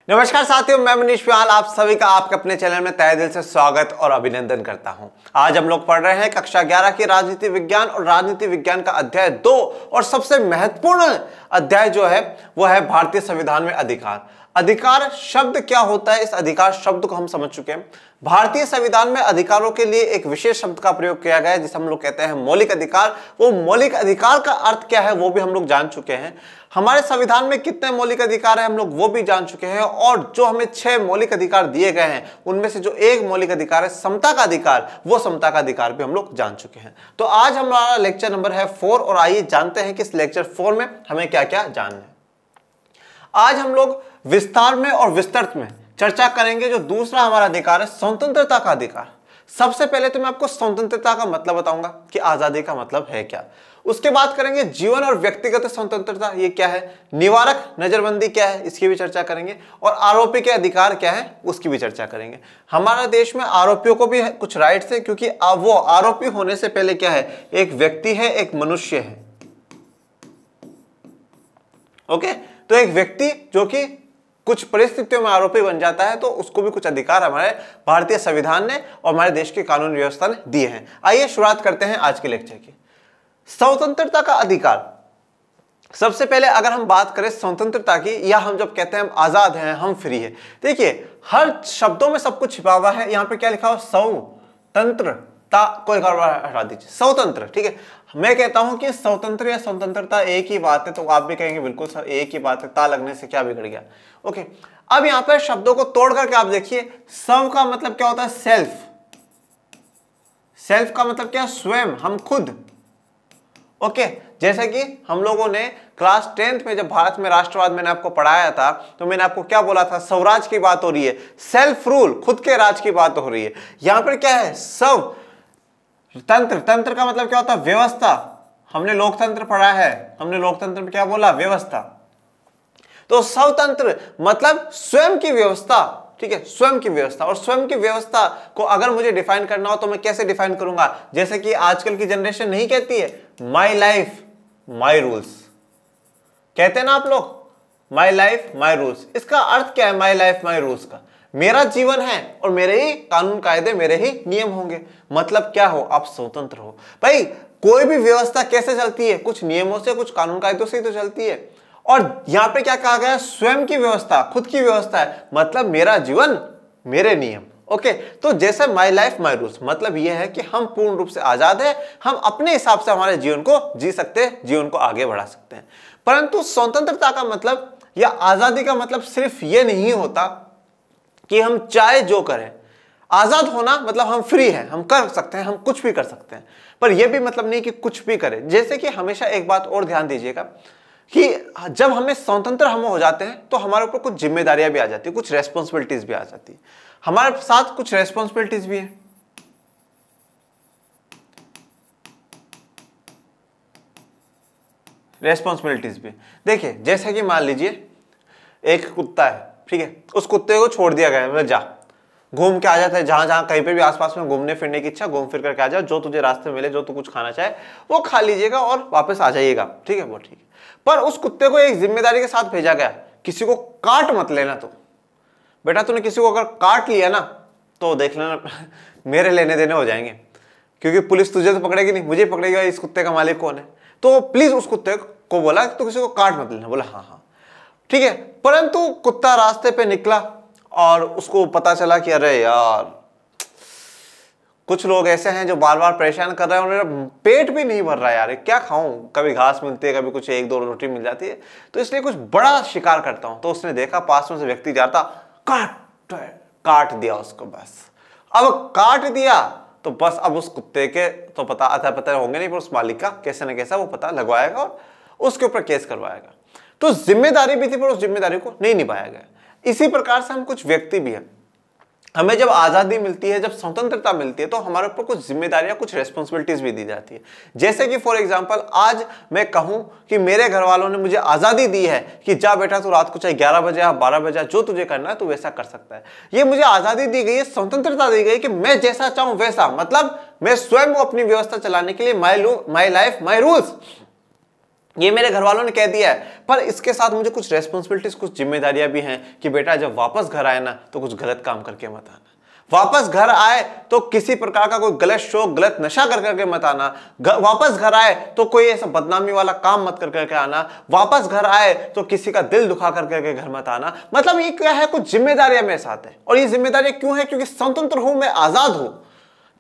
नमस्कार साथियों, मैं मनीष पियाल आप सभी का आपके अपने चैनल में तहे दिल से स्वागत और अभिनंदन करता हूं। आज हम लोग पढ़ रहे हैं कक्षा 11 की राजनीति विज्ञान और राजनीति विज्ञान का अध्याय 2 और सबसे महत्वपूर्ण अध्याय जो है वो है भारतीय संविधान में अधिकार। अधिकार शब्द क्या होता है, इस अधिकार शब्द को हम समझ चुके हैं। भारतीय संविधान में अधिकारों के लिए एक विशेष शब्द का प्रयोग किया गया है जिसे हम लोग कहते हैं मौलिक अधिकार। वो मौलिक अधिकार का अर्थ क्या है वो भी हम लोग जान चुके हैं। हमारे संविधान में कितने मौलिक अधिकार हैं हम लोग वो भी जान चुके हैं, और जो हमें 6 मौलिक अधिकार दिए गए हैं उनमें से जो एक मौलिक अधिकार है समता का अधिकार, वो समता का अधिकार भी हम लोग जान चुके हैं। तो आज हमारा लेक्चर नंबर है 4 और आइए जानते हैं कि इस लेक्चर 4 में हमें क्या क्या जानना है। आज हम लोग विस्तार में और विस्तृत में चर्चा करेंगे जो दूसरा हमारा अधिकार है स्वतंत्रता का अधिकार। सबसे पहले तो मैं आपको स्वतंत्रता का मतलब बताऊंगा कि आजादी का मतलब है क्या। उसके बाद करेंगे जीवन और व्यक्तिगत स्वतंत्रता ये क्या है, निवारक नजरबंदी क्या है इसकी भी चर्चा करेंगे, और आरोपी के अधिकार क्या है उसकी भी चर्चा करेंगे। हमारे देश में आरोपियों को भी कुछ राइट्स है क्योंकि वो आरोपी होने से पहले क्या है, एक व्यक्ति है, एक मनुष्य है। ओके, तो एक व्यक्ति जो कि कुछ परिस्थितियों में आरोपी बन जाता है तो उसको भी कुछ अधिकार हमारे भारतीय संविधान ने और हमारे देश की कानून व्यवस्था ने दिए हैं। आइए शुरुआत करते हैं आज के लेक्चर की। स्वतंत्रता का अधिकार। सबसे पहले अगर हम बात करें स्वतंत्रता की, या हम जब कहते हैं हम आजाद हैं, हम फ्री है, देखिए हर शब्दों में सब कुछ छिपा हुआ है। यहां पे क्या लिखा हुआ, स्वतंत्रता को हटा दीजिए, स्वतंत्र। ठीक है, मैं कहता हूं कि स्वतंत्र या स्वतंत्रता एक ही बात है, तो आप भी कहेंगे बिल्कुल सर एक ही बात है, ता लगने से क्या बिगड़ गया। ओके, अब यहां पर शब्दों को तोड़ करके आप देखिए, स्व का मतलब क्या होता है, सेल्फ। सेल्फ का मतलब क्या, स्वयं, हम खुद। ओके, जैसे कि हम लोगों ने क्लास 10th में जब भारत में राष्ट्रवाद मैंने आपको पढ़ाया था तो मैंने आपको क्या बोला था, स्वराज की बात हो रही है, सेल्फ रूल, खुद के राज की बात हो रही है। यहां पर क्या है, स्व तंत्र। तंत्र का मतलब क्या होता है, व्यवस्था। हमने लोकतंत्र पढ़ा है, हमने लोकतंत्र में क्या बोला, व्यवस्था। तो स्वतंत्र मतलब स्वयं की व्यवस्था। ठीक है, स्वयं की व्यवस्था। और स्वयं की व्यवस्था को अगर मुझे डिफाइन करना हो तो मैं कैसे डिफाइन करूंगा, जैसे कि आजकल की जनरेशन नहीं कहती है माई लाइफ माई रूल्स, कहते हैं ना आप लोग, माई लाइफ माई रूल्स। इसका अर्थ क्या है माई लाइफ माई रूल्स का, मेरा जीवन है और मेरे ही कानून कायदे, मेरे ही नियम होंगे। मतलब क्या हो, आप स्वतंत्र हो। भाई कोई भी व्यवस्था कैसे चलती है, कुछ नियमों से, कुछ कानून कायदों से ही तो चलती है। और यहां पे क्या कहा गया, स्वयं की व्यवस्था, खुद की व्यवस्था है, मतलब मेरा जीवन मेरे नियम। ओके, तो जैसे माई लाइफ माई रूल्स मतलब यह है कि हम पूर्ण रूप से आजाद है, हम अपने हिसाब से हमारे जीवन को जी सकते हैं, जीवन को आगे बढ़ा सकते हैं। परंतु स्वतंत्रता का मतलब या आजादी का मतलब सिर्फ यह नहीं होता कि हम चाहे जो करें। आजाद होना मतलब हम फ्री हैं, हम कर सकते हैं, हम कुछ भी कर सकते हैं, पर यह भी मतलब नहीं कि कुछ भी करें। जैसे कि हमेशा एक बात और ध्यान दीजिएगा कि जब हमें स्वतंत्र हम हो जाते हैं तो हमारे ऊपर कुछ जिम्मेदारियां भी आ जाती है, कुछ रेस्पॉन्सिबिलिटीज भी आ जाती है। हमारे साथ कुछ रेस्पॉन्सिबिलिटीज भी है। रेस्पॉन्सिबिलिटीज भी देखिए, जैसे कि मान लीजिए एक कुत्ता है, ठीक है, उस कुत्ते को छोड़ दिया गया है, जा घूम के आ जाता है, जहां जहां कहीं पे भी आसपास में घूमने फिरने की इच्छा, घूम फिर करके आ जाओ, जो तुझे रास्ते में मिले, जो तू कुछ खाना चाहे वो खा लीजिएगा और वापस आ जाइएगा। ठीक है, वो ठीक है। पर उस कुत्ते को एक जिम्मेदारी के साथ भेजा गया, किसी को काट मत लेना। तो बेटा तूने किसी को अगर काट लिया ना तो देख लेना मेरे लेने देने हो जाएंगे, क्योंकि पुलिस तुझे तो पकड़ेगी नहीं, मुझे पकड़ेगा इस कुत्ते का मालिक कौन है। तो प्लीज उस कुत्ते को बोला तो किसी को काट मत लेना, बोला हाँ हाँ ठीक है। परंतु कुत्ता रास्ते पे निकला और उसको पता चला कि अरे यार कुछ लोग ऐसे हैं जो बार बार परेशान कर रहे हैं और मेरा पेट भी नहीं भर रहा है यार, क्या खाऊं, कभी घास मिलती है, कभी कुछ 1-2 रोटी मिल जाती है, तो इसलिए कुछ बड़ा शिकार करता हूं। तो उसने देखा पास में से व्यक्ति जाता, काट दिया उसको। बस अब काट दिया तो बस अब उस कुत्ते के तो पता होंगे नहीं, पर उस मालिक का कैसे न कैसा वो पता लगवाएगा और उसके ऊपर केस करवाएगा। तो जिम्मेदारी भी थी पर उस जिम्मेदारी को नहीं निभाया गया। इसी प्रकार से हम कुछ व्यक्ति भी हैं, हमें जब आजादी मिलती है, जब स्वतंत्रता मिलती है तो हमारे ऊपर कुछ जिम्मेदारियां, कुछ रेस्पॉन्सिबिलिटीज भी दी जाती है। जैसे कि फॉर एग्जांपल आज मैं कहूं कि मेरे घर वालों ने मुझे आजादी दी है कि जा बेटा तू रात को चाहे 11 बजे या 12 बजे जो तुझे करना है तू वैसा कर सकता है। ये मुझे आजादी दी गई है, स्वतंत्रता दी गई कि मैं जैसा चाहूं वैसा, मतलब मैं स्वयं अपनी व्यवस्था चलाने के लिए माई लाइफ माई रूल्स, ये मेरे घर वालों ने कह दिया है, पर इसके साथ मुझे कुछ रेस्पॉन्सिबिलिटीज, कुछ जिम्मेदारियां भी हैं कि बेटा जब वापस घर आए ना तो कुछ गलत काम करके मत आना। वापस घर आए तो किसी प्रकार का कोई गलत शौक, गलत नशा कर करके मत आना। वापस घर आए तो कोई ऐसा बदनामी वाला काम मत कर करके आना। वापस घर आए तो किसी का दिल दुखा कर करके घर मत आना। मतलब ये क्या है, कुछ जिम्मेदारियां मेरे साथ है। और ये जिम्मेदारियां क्यों है? क्योंकि स्वतंत्र हूं मैं, आजाद हूं।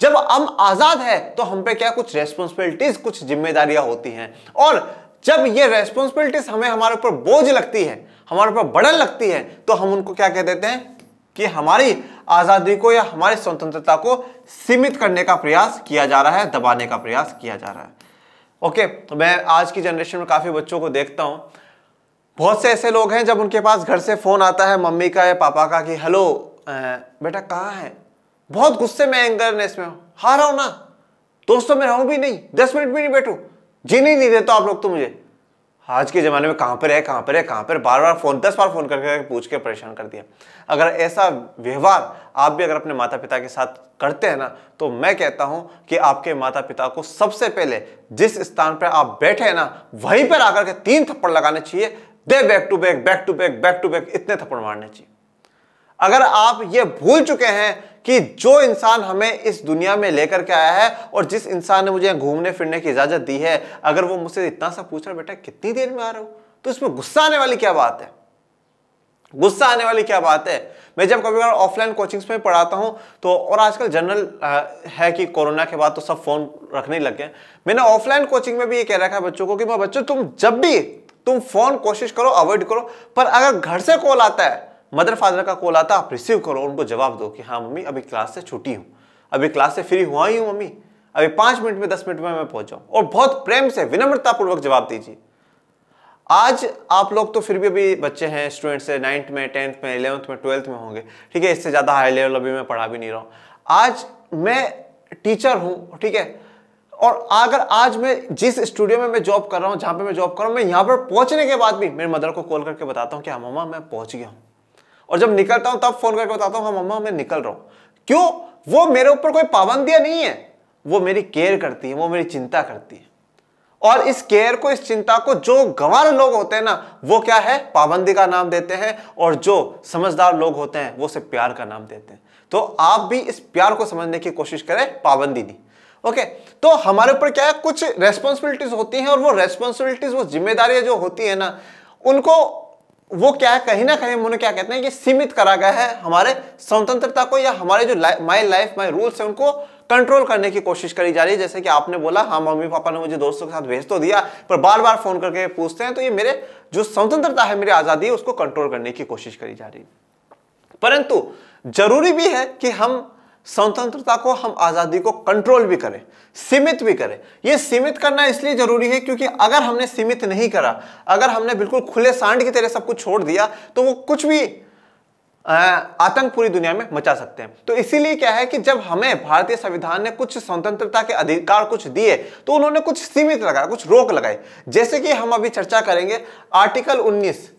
जब हम आजाद है तो हम पे क्या कुछ रेस्पॉन्सिबिलिटीज, कुछ जिम्मेदारियां होती हैं। और जब ये रेस्पॉन्सिबिलिटीज हमें हमारे ऊपर बोझ लगती है, हमारे ऊपर बर्डन लगती है, तो हम उनको क्या कह देते हैं कि हमारी आजादी को या हमारी स्वतंत्रता को सीमित करने का प्रयास किया जा रहा है, दबाने का प्रयास किया जा रहा है। ओके, तो मैं आज की जनरेशन में काफी बच्चों को देखता हूं, बहुत से ऐसे लोग हैं जब उनके पास घर से फोन आता है मम्मी का या पापा का कि हेलो बेटा कहाँ है, बहुत गुस्से में, एंगरनेस में हार रहा हूं ना, दोस्तों में रहूं भी नहीं, 10 मिनट भी नहीं बैठूं, जीने नहीं देते आप लोग तो मुझे। आज के जमाने में कहां पर है, कहां पर है, कहां पर, बार बार फोन, 10 बार फोन करके पूछ के परेशान कर दिया। अगर ऐसा व्यवहार आप भी अगर अपने माता पिता के साथ करते हैं ना, तो मैं कहता हूं कि आपके माता पिता को सबसे पहले जिस स्थान पर आप बैठे हैं ना, वहीं पर आकर के 3 थप्पड़ लगाने चाहिए। दे back to back, back to back, back to back, इतने थप्पड़ मारने चाहिए। अगर आप ये भूल चुके हैं कि जो इंसान हमें इस दुनिया में लेकर के आया है और जिस इंसान ने मुझे घूमने फिरने की इजाजत दी है, अगर वो मुझसे इतना सा पूछ रहा बेटा कितनी देर में आ रहे हो, तो इसमें गुस्सा आने वाली क्या बात है? गुस्सा आने वाली क्या बात है? मैं जब कभी बार ऑफलाइन कोचिंग्स में पढ़ाता हूं तो, और आजकल जनरल है कि कोरोना के बाद तो सब फोन रखने लग गए, मैंने ऑफलाइन कोचिंग में भी ये कह रखा है बच्चों को कि मैं बच्चों तुम जब भी तुम फोन कोशिश करो अवॉइड करो, पर अगर घर से कॉल आता है, मदर फादर का कॉल आता है, आप रिसीव करो, उनको जवाब दो कि हाँ मम्मी अभी क्लास से छुट्टी हूं, अभी क्लास से फ्री हुआ ही हूं मम्मी, अभी 5 मिनट में 10 मिनट में मैं पहुंच जाऊं। और बहुत प्रेम से विनम्रता पूर्वक जवाब दीजिए। आज आप लोग तो फिर भी अभी बच्चे हैं, स्टूडेंट्स है, 9th में, 10th में, 11th में, 12th में होंगे, ठीक है, इससे ज्यादा हाई लेवल अभी मैं पढ़ा भी नहीं रहा हूं। आज मैं टीचर हूं, ठीक है, और अगर आज मैं जिस स्टूडियो में मैं जॉब कर रहा हूं, जहां पे मैं जॉब कर रहा हूं, मैं यहां पर पहुंचने के बाद भी मेरे मदर को कॉल करके बताता हूं कि हाँ मम्मा मैं पहुंच गया हूं, और जब निकलता हूं तब फोन करके बताता हूं हाँ मम्मा मैं निकल रहा हूं। क्यों? वो मेरे ऊपर कोई पाबंदियां नहीं है, वो मेरी केयर करती है, वो मेरी चिंता करती है। और इस केयर को, इस चिंता को जो गंवार लोग होते हैं ना, वो क्या है, पाबंदी का नाम देते हैं, और जो समझदार लोग होते हैं वो उसे प्यार का नाम देते हैं। तो आप भी इस प्यार को समझने की कोशिश करें, पाबंदी नहीं। ओके, तो हमारे ऊपर क्या है, कुछ रेस्पॉन्सिबिलिटीज होती हैं, और वो रेस्पॉन्सिबिलिटीज, वो जिम्मेदारियां जो होती है ना, उनको वो क्या है, कहीं ना कहीं उन्हें क्या कहते हैं कि सीमित करा गया है हमारे स्वतंत्रता को, या हमारे जो माई लाइफ माई रूल्स है उनको कंट्रोल करने की कोशिश करी जा रही है। जैसे कि आपने बोला हाँ मम्मी पापा ने मुझे दोस्तों के साथ भेज तो दिया, पर बार बार फोन करके पूछते हैं, तो ये मेरे जो स्वतंत्रता है, मेरी आजादी है, उसको कंट्रोल करने की कोशिश करी जा रही है। परंतु जरूरी भी है कि हम स्वतंत्रता को, हम आजादी को कंट्रोल भी करें, सीमित भी करें। यह सीमित करना इसलिए जरूरी है क्योंकि अगर हमने सीमित नहीं करा, अगर हमने बिल्कुल खुले सांड की तरह सब कुछ छोड़ दिया, तो वो कुछ भी आतंक पूरी दुनिया में मचा सकते हैं। तो इसीलिए क्या है कि जब हमें भारतीय संविधान ने कुछ स्वतंत्रता के अधिकार कुछ दिए, तो उन्होंने कुछ सीमित लगाया, कुछ रोक लगाई। जैसे कि हम अभी चर्चा करेंगे आर्टिकल 19,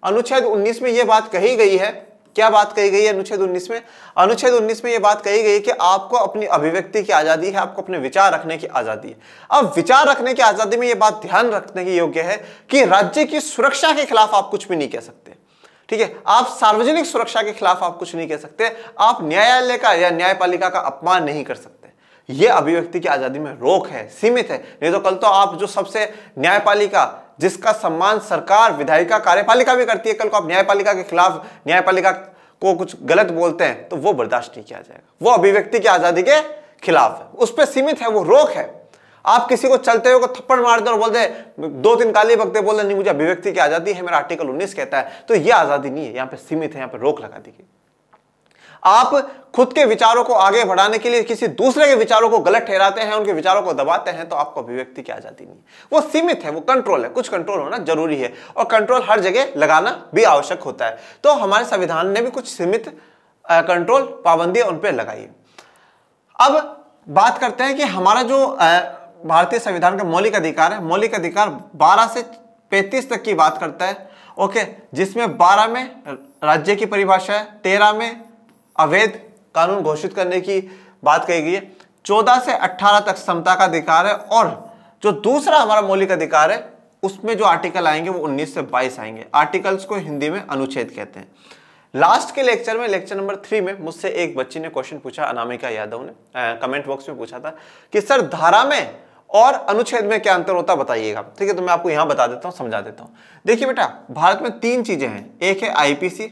अनुच्छेद 19 में यह बात कही गई है। क्या बात कही गई है अनुच्छेद 19 में? अनुच्छेद 19 में यह बात कही गई है कि आपको अपनी अभिव्यक्ति की आजादी है, आपको अपने विचार रखने की आजादी है। अब विचार रखने की आजादी में यह बात ध्यान रखने की योग्य है कि राज्य की सुरक्षा के खिलाफ आप कुछ भी नहीं कह सकते, ठीक है, आप सार्वजनिक सुरक्षा के खिलाफ आप कुछ नहीं कह सकते, आप न्यायालय का या न्यायपालिका का अपमान नहीं कर सकते। यह अभिव्यक्ति की आजादी में रोक है, सीमित है। नहीं तो कल तो आप जो सबसे न्यायपालिका, जिसका सम्मान सरकार, विधायिका, कार्यपालिका भी करती है, कल को आप न्यायपालिका के खिलाफ, न्यायपालिका को कुछ गलत बोलते हैं, तो वो बर्दाश्त नहीं किया जाएगा। वो अभिव्यक्ति की आजादी के खिलाफ है, उस पर सीमित है, वो रोक है। आप किसी को चलते हुए को थप्पड़ मार दे और बोल दे, 2-3 गाली बक दे, बोल दे नहीं मुझे अभिव्यक्ति की आजादी है, मेरा आर्टिकल 19 कहता है, तो यह आजादी नहीं है, यहां पे सीमित है, यहां पे रोक लगा दी गई। आप खुद के विचारों को आगे बढ़ाने के लिए किसी दूसरे के विचारों को गलत ठहराते हैं, उनके विचारों को दबाते हैं, तो आपको अभिव्यक्ति की आजादी नहीं, वो सीमित है, वो कंट्रोल है। कुछ कंट्रोल होना जरूरी है, और कंट्रोल हर जगह लगाना भी आवश्यक होता है। तो हमारे संविधान ने भी कुछ सीमित कंट्रोल, पाबंदी उन पर लगाई है। अब बात करते हैं कि हमारा जो भारतीय संविधान का मौलिक अधिकार है, मौलिक अधिकार 12 से 35 तक की बात करता है, ओके, जिसमें 12 में राज्य की परिभाषा है, 13 में अवैध कानून घोषित करने की बात कही गई है, 14 से 18 तक समता का अधिकार है, और जो दूसरा हमारा मौलिक अधिकार है उसमें जो आर्टिकल आएंगे वो 19 से 22 आएंगे। आर्टिकल्स को हिंदी में अनुच्छेद कहते हैं। लास्ट के लेक्चर में, लेक्चर नंबर 3 में, मुझसे एक बच्ची ने क्वेश्चन पूछा, अनामिका यादव ने कमेंट बॉक्स में पूछा था कि सर धारा में और अनुच्छेद में क्या अंतर होता है बताइएगा। ठीक है, तो मैं आपको यहां बता देता हूं, समझा देता हूं। देखिए बेटा, भारत में 3 चीजें हैं, एक है आईपीसी,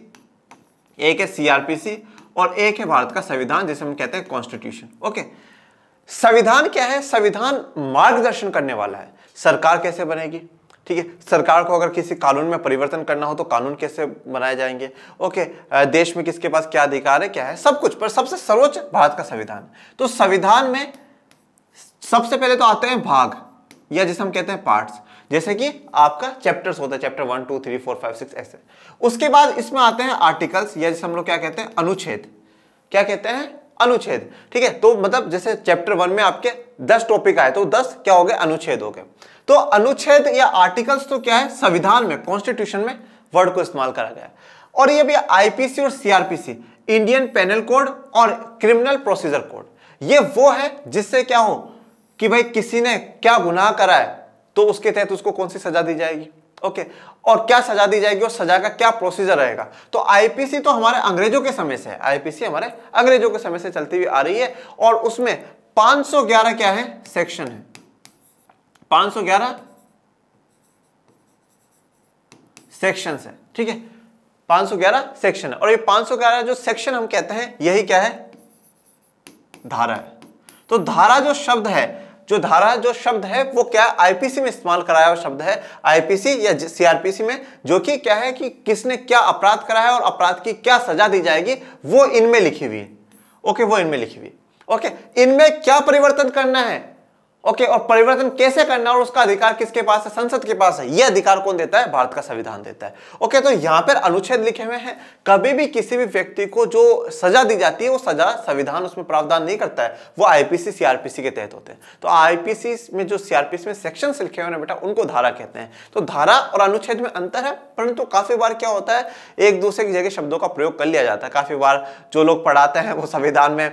एक है सीआरपीसी और एक है भारत का संविधान जिसे हम कहते हैं कॉन्स्टिट्यूशन। ओके, संविधान क्या है? संविधान मार्गदर्शन करने वाला है, सरकार कैसे बनेगी। ठीक है, सरकार को अगर किसी कानून में परिवर्तन करना हो तो कानून कैसे बनाए जाएंगे। ओके, देश में किसके पास क्या अधिकार है, क्या है, सब कुछ, पर सबसे सर्वोच्च भारत का संविधान। तो संविधान में सबसे पहले तो आते हैं भाग, या जिसे हम कहते हैं पार्ट्स, जैसे कि आपका चैप्टर्स होता है, चैप्टर 1 2 3 4 5 6 ऐसे। उसके बाद इसमें आते हैं आर्टिकल्स, या जिसे हम लोग क्या कहते हैं, अनुच्छेद। क्या कहते हैं? अनुच्छेद। ठीक है, तो मतलब जैसे चैप्टर 1 में आपके 10 टॉपिक आए तो 10 क्या हो गए? अनुच्छेद हो गए। तो अनुच्छेद या आर्टिकल्स तो क्या है? संविधान में, कॉन्स्टिट्यूशन में वर्ड को इस्तेमाल करा गया है। और ये भी आईपीसी और सीआरपीसी, इंडियन पेनल कोड और क्रिमिनल प्रोसीजर कोड, ये वो है जिससे क्या हो कि भाई किसी ने क्या गुनाह करा है तो उसके तहत उसको कौन सी सजा दी जाएगी। ओके, और क्या सजा दी जाएगी और सजा का क्या प्रोसीजर रहेगा। तो आईपीसी तो हमारे अंग्रेजों के समय से है, आईपीसी हमारे अंग्रेजों के समय से चलती हुई आ रही है, और उसमें 511 क्या है? सेक्शन है। 511 सेक्शन है। ठीक है, 511 सेक्शन है, और ये 511 जो सेक्शन हम कहते हैं यही क्या है? धारा है। तो धारा जो शब्द है, धारा जो शब्द है वो क्या है? आईपीसी में इस्तेमाल कराया हुआ शब्द है, आईपीसी या सीआरपीसी में, जो कि क्या है कि किसने क्या अपराध करा है और अपराध की क्या सजा दी जाएगी वो इनमें लिखी हुई है। ओके, वो इनमें लिखी हुई है। ओके, इनमें क्या परिवर्तन करना है, ओके, और परिवर्तन कैसे करना है और उसका अधिकार किसके पास है? संसद के पास है। यह अधिकार कौन देता है? भारत का संविधान देता है। ओके, तो यहां पर अनुच्छेद लिखे हुए हैं। कभी भी किसी भी व्यक्ति को जो सजा दी जाती है वो सजा संविधान उसमें प्रावधान नहीं करता है, वो आईपीसी सीआरपीसी के तहत होते हैं। तो आईपीसी में जो सीआरपीसी में सेक्शन लिखे हुए हैं बेटा, उनको धारा कहते हैं। तो धारा और अनुच्छेद में अंतर है, परंतु काफी बार क्या होता है, एक दूसरे की जगह शब्दों का प्रयोग कर लिया जाता है। काफी बार जो लोग पढ़ाते हैं वो संविधान में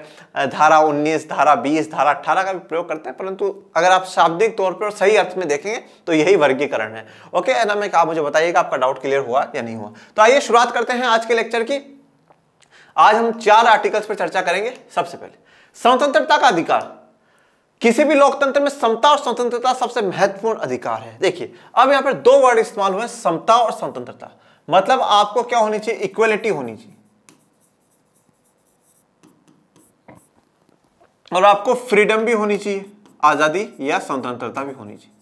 धारा 19, धारा 20, धारा 18 का भी प्रयोग करते हैं, परंतु अगर आप शाब्दिक तौर पर और सही अर्थ में देखेंगे तो यही वर्गीकरण है। ओके ना, मैं आप मुझे बताइएगा आपका डाउट क्लियर हुआ या नहीं हुआ। तो आइए शुरुआत करते हैं आज के लेक्चर की। आज हम 4 आर्टिकल्स पर चर्चा करेंगे। सबसे पहले स्वतंत्रता का अधिकार। किसी भी लोकतंत्र में समता और स्वतंत्रता सबसे महत्वपूर्ण अधिकार है। देखिए, अब यहां पर 2 वर्ड इस्तेमाल हुए, समता और स्वतंत्रता। मतलब आपको क्या होनी चाहिए? इक्वलिटी होनी चाहिए, और आपको फ्रीडम भी होनी चाहिए, आजादी या स्वतंत्रता भी होनी चाहिए।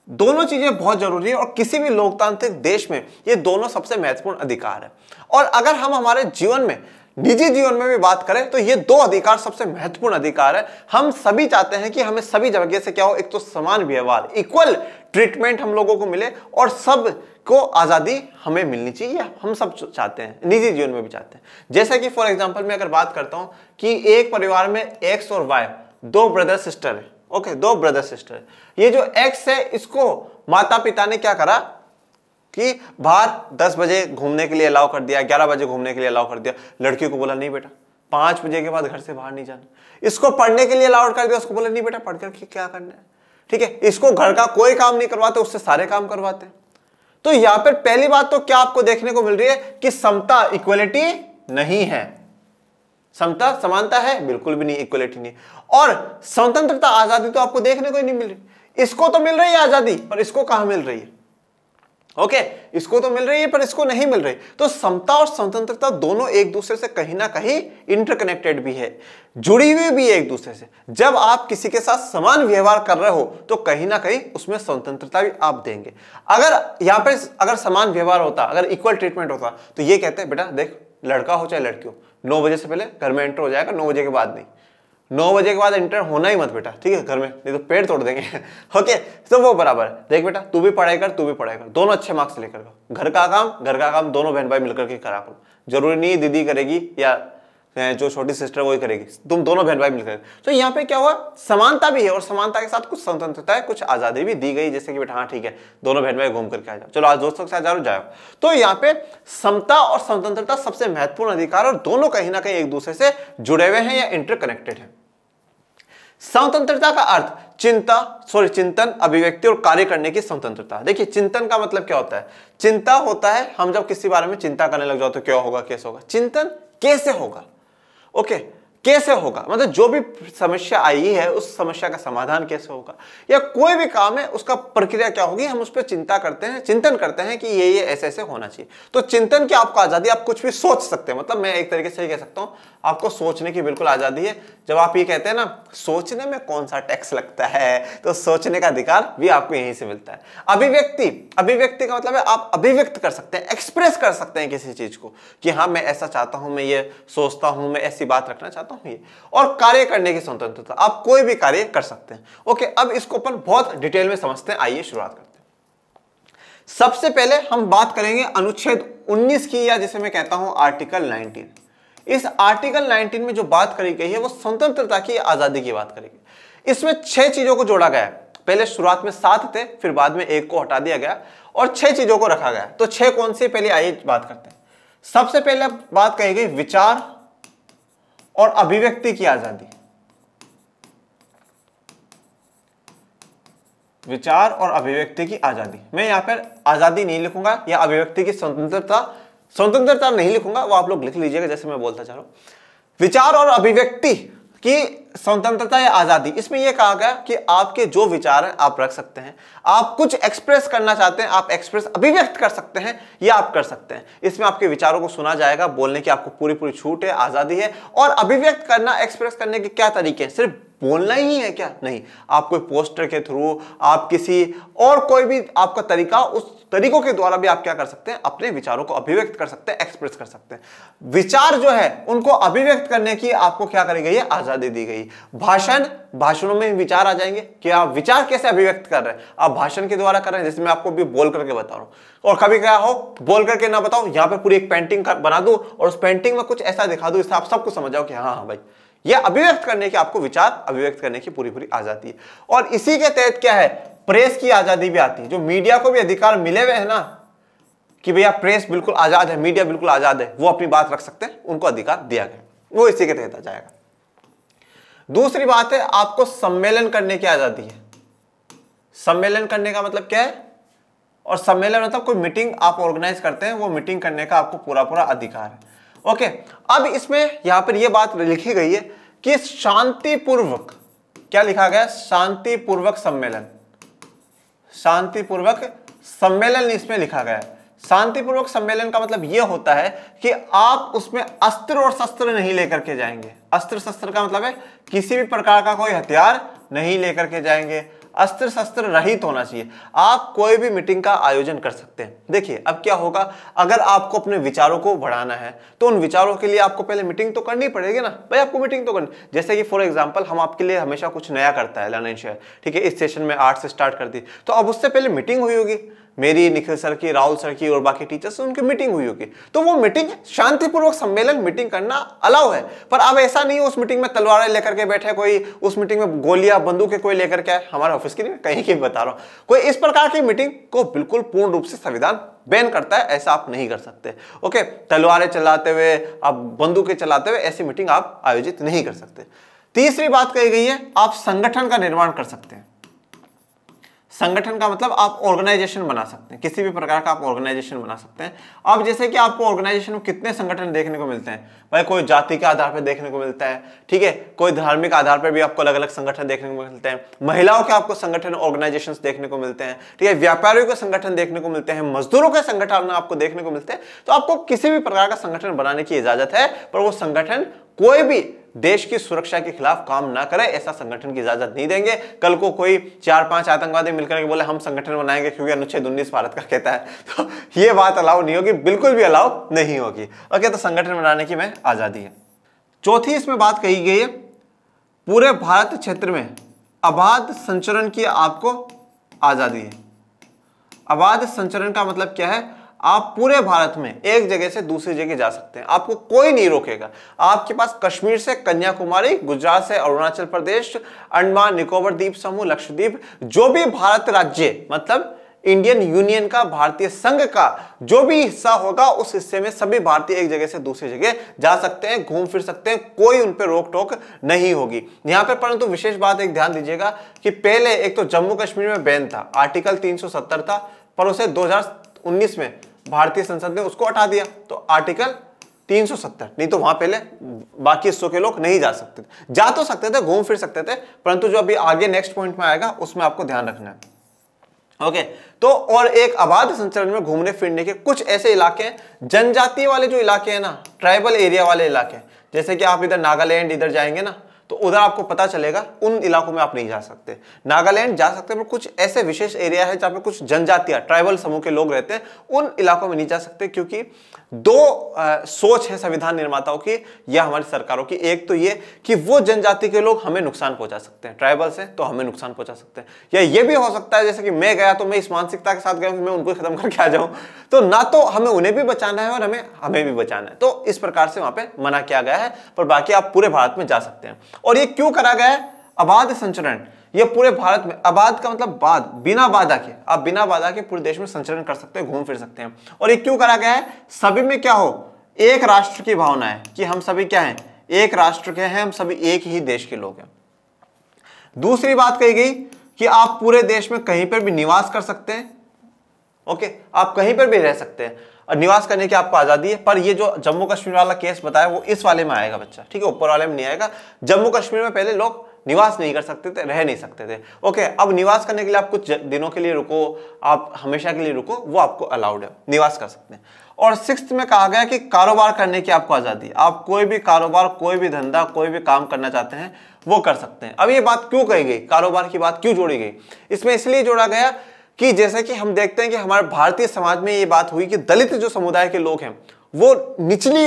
दोनों चीजें बहुत जरूरी है, और किसी भी लोकतांत्रिक देश में ये दोनों सबसे महत्वपूर्ण अधिकार है। और अगर हम हमारे जीवन में, निजी जीवन में भी बात करें तो ये 2 अधिकार सबसे महत्वपूर्ण अधिकार है। हम सभी चाहते हैं कि हमें सभी जगह से क्या हो, एक तो समान व्यवहार, इक्वल ट्रीटमेंट हम लोगों को मिले, और सब को आजादी हमें मिलनी चाहिए, हम सब चाहते हैं, निजी जीवन में भी चाहते हैं। जैसे कि फॉर एग्जांपल मैं अगर बात करता हूं कि एक परिवार में एक्स और वाई, 2 ब्रदर सिस्टर है। Okay, 2 brother sister. ये जो एक्स है, इसको माता पिता ने क्या करा कि बाहर 10 बजे घूमने के लिए अलाउ कर दिया, 11 बजे घूमने के लिए अलाउ कर दिया। लड़की को बोला नहीं बेटा 5 बजे के बाद घर से बाहर नहीं जाना। इसको पढ़ने के लिए अलाउड कर दिया, उसको बोला नहीं बेटा पढ़ करके क्या करना है। ठीक है, इसको घर का कोई काम नहीं करवाते, उससे सारे काम करवाते। तो यहां पर पहली बात तो क्या आपको देखने को मिल रही है कि समता, इक्वलिटी नहीं है। समता, समानता है? बिल्कुल भी नहीं, इक्वलिटी नहीं। और स्वतंत्रता, आजादी तो आपको देखने को ही नहीं मिल रही। इसको तो मिल रही है आजादी, पर इसको कहां मिल रही है? ओके, इसको तो मिल रही है पर इसको नहीं मिल रही। तो समता और स्वतंत्रता दोनों एक दूसरे से कहीं ना कहीं इंटरकनेक्टेड भी है, जुड़ी हुई भी है एक दूसरे से। जब आप किसी के साथ समान व्यवहार कर रहे हो तो कहीं ना कहीं उसमें स्वतंत्रता भी आप देंगे। अगर यहां पर अगर समान व्यवहार होता, अगर इक्वल ट्रीटमेंट होता, तो ये कहते हैं बेटा देख, लड़का हो चाहे लड़की हो, 9 बजे से पहले घर में एंटर हो जाएगा, 9 बजे के बाद नहीं। 9 बजे के बाद एंटर होना ही मत बेटा, ठीक है, घर में, नहीं तो पेड़ तोड़ देंगे। ओके, तो वो बराबर है। देख बेटा, तू भी पढ़ाई कर, तू भी पढ़ाई कर, दोनों अच्छे मार्क्स लेकर कर। घर का काम दोनों बहन भाई मिलकर के करा करो। जरूरी नहीं दीदी करेगी या जो छोटी सिस्टर वही करेगी, तुम दोनों बहन भाई मिलकर। तो यहाँ पे क्या हुआ, समानता भी है, और समानता के साथ कुछ स्वतंत्रता है, कुछ आजादी भी दी गई, जैसे कि बेटा हाँ ठीक है, दोनों बहन भाई घूम करके आ जाओ, चलो आज दोस्तों के साथ जाओ। तो यहाँ पे समता और स्वतंत्रता सबसे महत्वपूर्ण अधिकार, और दोनों कहीं ना कहीं एक दूसरे से जुड़े हुए हैं या इंटरकनेक्टेड है। स्वतंत्रता का अर्थ चिंतन, अभिव्यक्ति और कार्य करने की स्वतंत्रता। देखिए चिंतन का मतलब क्या होता है? चिंता होता है हम जब किसी बारे में चिंता करने लग जाओ तो क्या होगा, कैसे होगा। चिंतन कैसे होगा, ओके, कैसे होगा मतलब जो भी समस्या आई है उस समस्या का समाधान कैसे होगा, या कोई भी काम है उसका प्रक्रिया क्या होगी, हम उस पर चिंता करते हैं, चिंतन करते हैं कि ये ऐसे ऐसे होना चाहिए। तो चिंतन की आपको आजादी, आप कुछ भी सोच सकते हैं। मतलब मैं एक तरीके से ये कह सकता हूं आपको सोचने की बिल्कुल आजादी है। जब आप ये कहते हैं ना सोचने में कौन सा टैक्स लगता है, तो सोचने का अधिकार भी आपको यहीं से मिलता है। अभिव्यक्ति का मतलब है आप अभिव्यक्त कर सकते हैं, एक्सप्रेस कर सकते हैं किसी चीज को कि हाँ मैं ऐसा चाहता हूं, मैं ये सोचता हूं, मैं ऐसी बात रखना चाहता हूं ये। और कार्य करने की स्वतंत्रता, आप कोई भी कार्य कर सकते हैं। ओके, अब इसको अपन बहुत डिटेल में समझते हैं। आइए शुरुआत करते हैं। सबसे पहले हम बात करेंगे अनुच्छेद 19 की, या जिसे मैं कहता हूं आर्टिकल 19। इस आर्टिकल 19 में जो बात करी गई है वो स्वतंत्रता की, आजादी की बात करेगी। इसमें 6 चीजों को जोड़ा गया है। पहले शुरुआत में 7 थे, फिर बाद में 1 को हटा दिया गया और 6 चीजों को रखा गया। तो 6 कौन सी, पहले आइए बात करते हैं। सबसे पहले बात कही गई विचार और अभिव्यक्ति की आजादी। विचार और अभिव्यक्ति की आजादी, मैं यहां पर आजादी नहीं लिखूंगा या अभिव्यक्ति की स्वतंत्रता नहीं लिखूंगा, वो आप लोग लिख लीजिएगा जैसे मैं बोलता जा रहा हूं। विचार और अभिव्यक्ति की स्वतंत्रता या आजादी, इसमें यह कहा गया कि आपके जो विचार हैं आप रख सकते हैं, आप कुछ एक्सप्रेस करना चाहते हैं आप अभिव्यक्त कर सकते हैं, यह आप कर सकते हैं। इसमें आपके विचारों को सुना जाएगा, बोलने की आपको पूरी पूरी छूट है, आजादी है। और अभिव्यक्त करना, एक्सप्रेस करने के क्या तरीके हैं? सिर्फ बोलना ही है क्या? नहीं, आप कोई पोस्टर के थ्रू, आप किसी और कोई भी आपका तरीका, उस तरीकों के द्वारा भी आप क्या कर सकते हैं? अपने विचारों को अभिव्यक्त कर सकते हैं, एक्सप्रेस कर सकते हैं। विचार जो है उनको अभिव्यक्त करने की आपको क्या करी गई है? आजादी दी गई। भाषणों में विचार आ जाएंगे कि आप विचार कैसे अभिव्यक्त कर रहे हैं, आप भाषण के द्वारा कर रहे हैं, जैसे मैं आपको भी बोल करके बता रहा हूं। और कभी क्या हो बोल करके ना बताओ, यहां पे पूरी एक पेंटिंग बना दूं और उस पेंटिंग में कुछ ऐसा दिखा दूं इससे आप सबको समझ जाओ कि हाँ भाई यह अभिव्यक्त करने की, आपको विचार अभिव्यक्त करने की पूरी पूरी आजादी है। और इसी के तहत क्या है? प्रेस की आजादी भी आती है। जो मीडिया को भी अधिकार मिले हुए हैं ना कि भैया प्रेस बिल्कुल आजाद है, मीडिया बिल्कुल आजाद है, वो अपनी बात रख सकते हैं, उनको अधिकार दिया गया, वो इसी के तहत आ जाएगा। दूसरी बात है आपको सम्मेलन करने की आजादी है। सम्मेलन करने का मतलब क्या है? और सम्मेलन मतलब कोई मीटिंग आप ऑर्गेनाइज करते हैं, वो मीटिंग करने का आपको पूरा पूरा अधिकार है। ओके, अब इसमें यहां पर यह बात लिखी गई है कि शांतिपूर्वक, क्या लिखा गया? शांतिपूर्वक सम्मेलन, शांतिपूर्वक सम्मेलन इसमें लिखा गया है। शांतिपूर्वक सम्मेलन का मतलब यह होता है कि आप उसमें अस्त्र और शस्त्र नहीं लेकर के जाएंगे। अस्त्र शस्त्र का मतलब है किसी भी प्रकार का कोई हथियार नहीं लेकर के जाएंगे, अस्त्र शस्त्र रहित होना चाहिए। आप कोई भी मीटिंग का आयोजन कर सकते हैं। देखिए अब क्या होगा, अगर आपको अपने विचारों को बढ़ाना है तो उन विचारों के लिए आपको पहले मीटिंग तो करनी पड़ेगी ना भाई, आपको मीटिंग तो करनी। जैसे कि फॉर एग्जांपल हम आपके लिए हमेशा कुछ नया करता है लर्न एंड शेयर, ठीक है, इस सेशन में 8 से स्टार्ट कर दी, तो अब उससे पहले मीटिंग हुई होगी, मेरी, निखिल सर की, राहुल सर की और बाकी टीचर्स, उनकी मीटिंग हुई होगी। तो वो मीटिंग, शांतिपूर्वक सम्मेलन मीटिंग करना अलाउ है। पर अब ऐसा नहीं है उस मीटिंग में तलवारें लेकर के बैठे कोई, उस मीटिंग में गोलियां बंदूकें कोई लेकर के आए, हमारे ऑफिस की नहीं, कहीं की बता रहा हूं, कोई इस प्रकार की मीटिंग को बिल्कुल पूर्ण रूप से संविधान बैन करता है, ऐसा आप नहीं कर सकते। ओके, तलवारें चलाते हुए, आप बंदूकें चलाते हुए ऐसी मीटिंग आप आयोजित नहीं कर सकते। तीसरी बात कही गई है आप संगठन का निर्माण कर सकते हैं। संगठन का मतलब आप ऑर्गेनाइजेशन बना सकते हैं, किसी भी प्रकार का आप ऑर्गेनाइजेशन बना सकते हैं। अब जैसे कि आपको ऑर्गेनाइजेशन में कितने संगठन देखने को मिलते हैं भाई, कोई जाति के आधार पर देखने को मिलता है, ठीक है, कोई धार्मिक आधार पर भी आपको अलग अलग संगठन देखने को मिलते हैं, महिलाओं के आपको संगठन ऑर्गेनाइजेशंस देखने को मिलते हैं, ठीक है, व्यापारियों के संगठन देखने को मिलते हैं, मजदूरों के संगठन आपको देखने को मिलते हैं। तो आपको किसी भी प्रकार का संगठन बनाने की इजाजत है, पर वो संगठन कोई भी देश की सुरक्षा के खिलाफ काम ना करे, ऐसा संगठन की इजाजत नहीं देंगे। कल को कोई 4-5 आतंकवादी मिलकर के बोले हम संगठन बनाएंगे क्योंकि अनुच्छेद 19 भारत का कहता है, तो ये बात अलाउ नहीं होगी, बिल्कुल भी अलाउ नहीं होगी। ओके, तो संगठन बनाने की में आजादी है। चौथी इसमें बात कही गई है पूरे भारत क्षेत्र में अबाध संचरण की आपको आजादी है। अबाध संचरण का मतलब क्या है? आप पूरे भारत में एक जगह से दूसरी जगह जा सकते हैं, आपको कोई नहीं रोकेगा। आपके पास कश्मीर से कन्याकुमारी, गुजरात से अरुणाचल प्रदेश, अंडमान निकोबार द्वीप समूह, लक्षद्वीप, जो भी भारत राज्य, मतलब इंडियन यूनियन का, भारतीय संघ का जो भी हिस्सा होगा उस हिस्से में सभी भारतीय एक जगह से दूसरी जगह जा सकते हैं, घूम फिर सकते हैं, कोई उन पर रोक टोक नहीं होगी यहां पे। परंतु विशेष बात एक ध्यान दीजिएगा कि पहले एक तो जम्मू कश्मीर में बैन था, आर्टिकल 370 था, पर उसे 2019 में भारतीय संसद ने उसको हटा दिया, तो आर्टिकल 370, नहीं तो वहां पहले बाकी हिस्सों के लोग नहीं जा सकते थे, जा तो सकते थे, घूम फिर सकते थे, परंतु जो अभी आगे नेक्स्ट पॉइंट में आएगा उसमें आपको ध्यान रखना है। ओके तो और एक अबाध संचरण में घूमने फिरने के कुछ ऐसे इलाके हैं, जनजातीय वाले जो इलाके हैं ना, ट्राइबल एरिया वाले इलाके, जैसे कि आप इधर नागालैंड इधर जाएंगे ना, तो उधर आपको पता चलेगा उन इलाकों में आप नहीं जा सकते। नागालैंड जा सकते हैं, पर कुछ ऐसे विशेष एरिया है जहां पे कुछ जनजातियां, ट्राइबल समूह के लोग रहते हैं, उन इलाकों में नहीं जा सकते, क्योंकि दो सोच है संविधान निर्माताओं की या हमारी सरकारों की। एक तो ये कि वो जनजाति के लोग हमें नुकसान पहुंचा सकते हैं, ट्राइबल से तो हमें नुकसान पहुंचा सकते हैं, या ये भी हो सकता है जैसे कि मैं गया तो मैं इस मानसिकता के साथ गया कि मैं उनको खत्म करके आ जाऊं, तो ना तो हमें उन्हें भी बचाना है और हमें भी बचाना है, तो इस प्रकार से वहां पे मना किया गया है। पर बाकी आप पूरे भारत में जा सकते हैं। और ये क्यों करा गया है अबाध संचरण, ये पूरे भारत में, अबाध का मतलब बाद, बिना बाधा के, आप बिना बाधा के पूरे देश में संचरण कर सकते हैं, घूम फिर सकते हैं। और ये क्यों करा गया है, सभी में क्या हो, एक राष्ट्र की भावना है कि हम सभी क्या हैं, एक राष्ट्र के हैं, हम सभी एक ही देश के लोग हैं। दूसरी बात कही गई कि आप पूरे देश में कहीं पर भी निवास कर सकते हैं। ओके आप कहीं पर भी रह सकते हैं और निवास करने की आपको आजादी है। पर ये जो जम्मू कश्मीर वाला केस बताया वो इस वाले में आएगा बच्चा, ठीक है, ऊपर वाले में नहीं आएगा। जम्मू कश्मीर में पहले लोग निवास नहीं कर सकते थे, रह नहीं सकते थे। ओके अब निवास करने के लिए आप कुछ दिनों के लिए रुको, आप हमेशा के लिए रुको, वो आपको अलाउड है, निवास कर सकते हैं। और 6th में कहा गया कि कारोबार करने की आपको आजादी है, आप कोई भी कारोबार, कोई भी धंधा, कोई भी काम करना चाहते हैं वो कर सकते हैं। अब ये बात क्यों कही गई, कारोबार की बात क्यों जोड़ी गई, इसमें इसलिए जोड़ा गया कि जैसे कि हम देखते हैं कि हमारे भारतीय समाज में ये बात हुई कि दलित जो समुदाय के लोग हैं वो निचली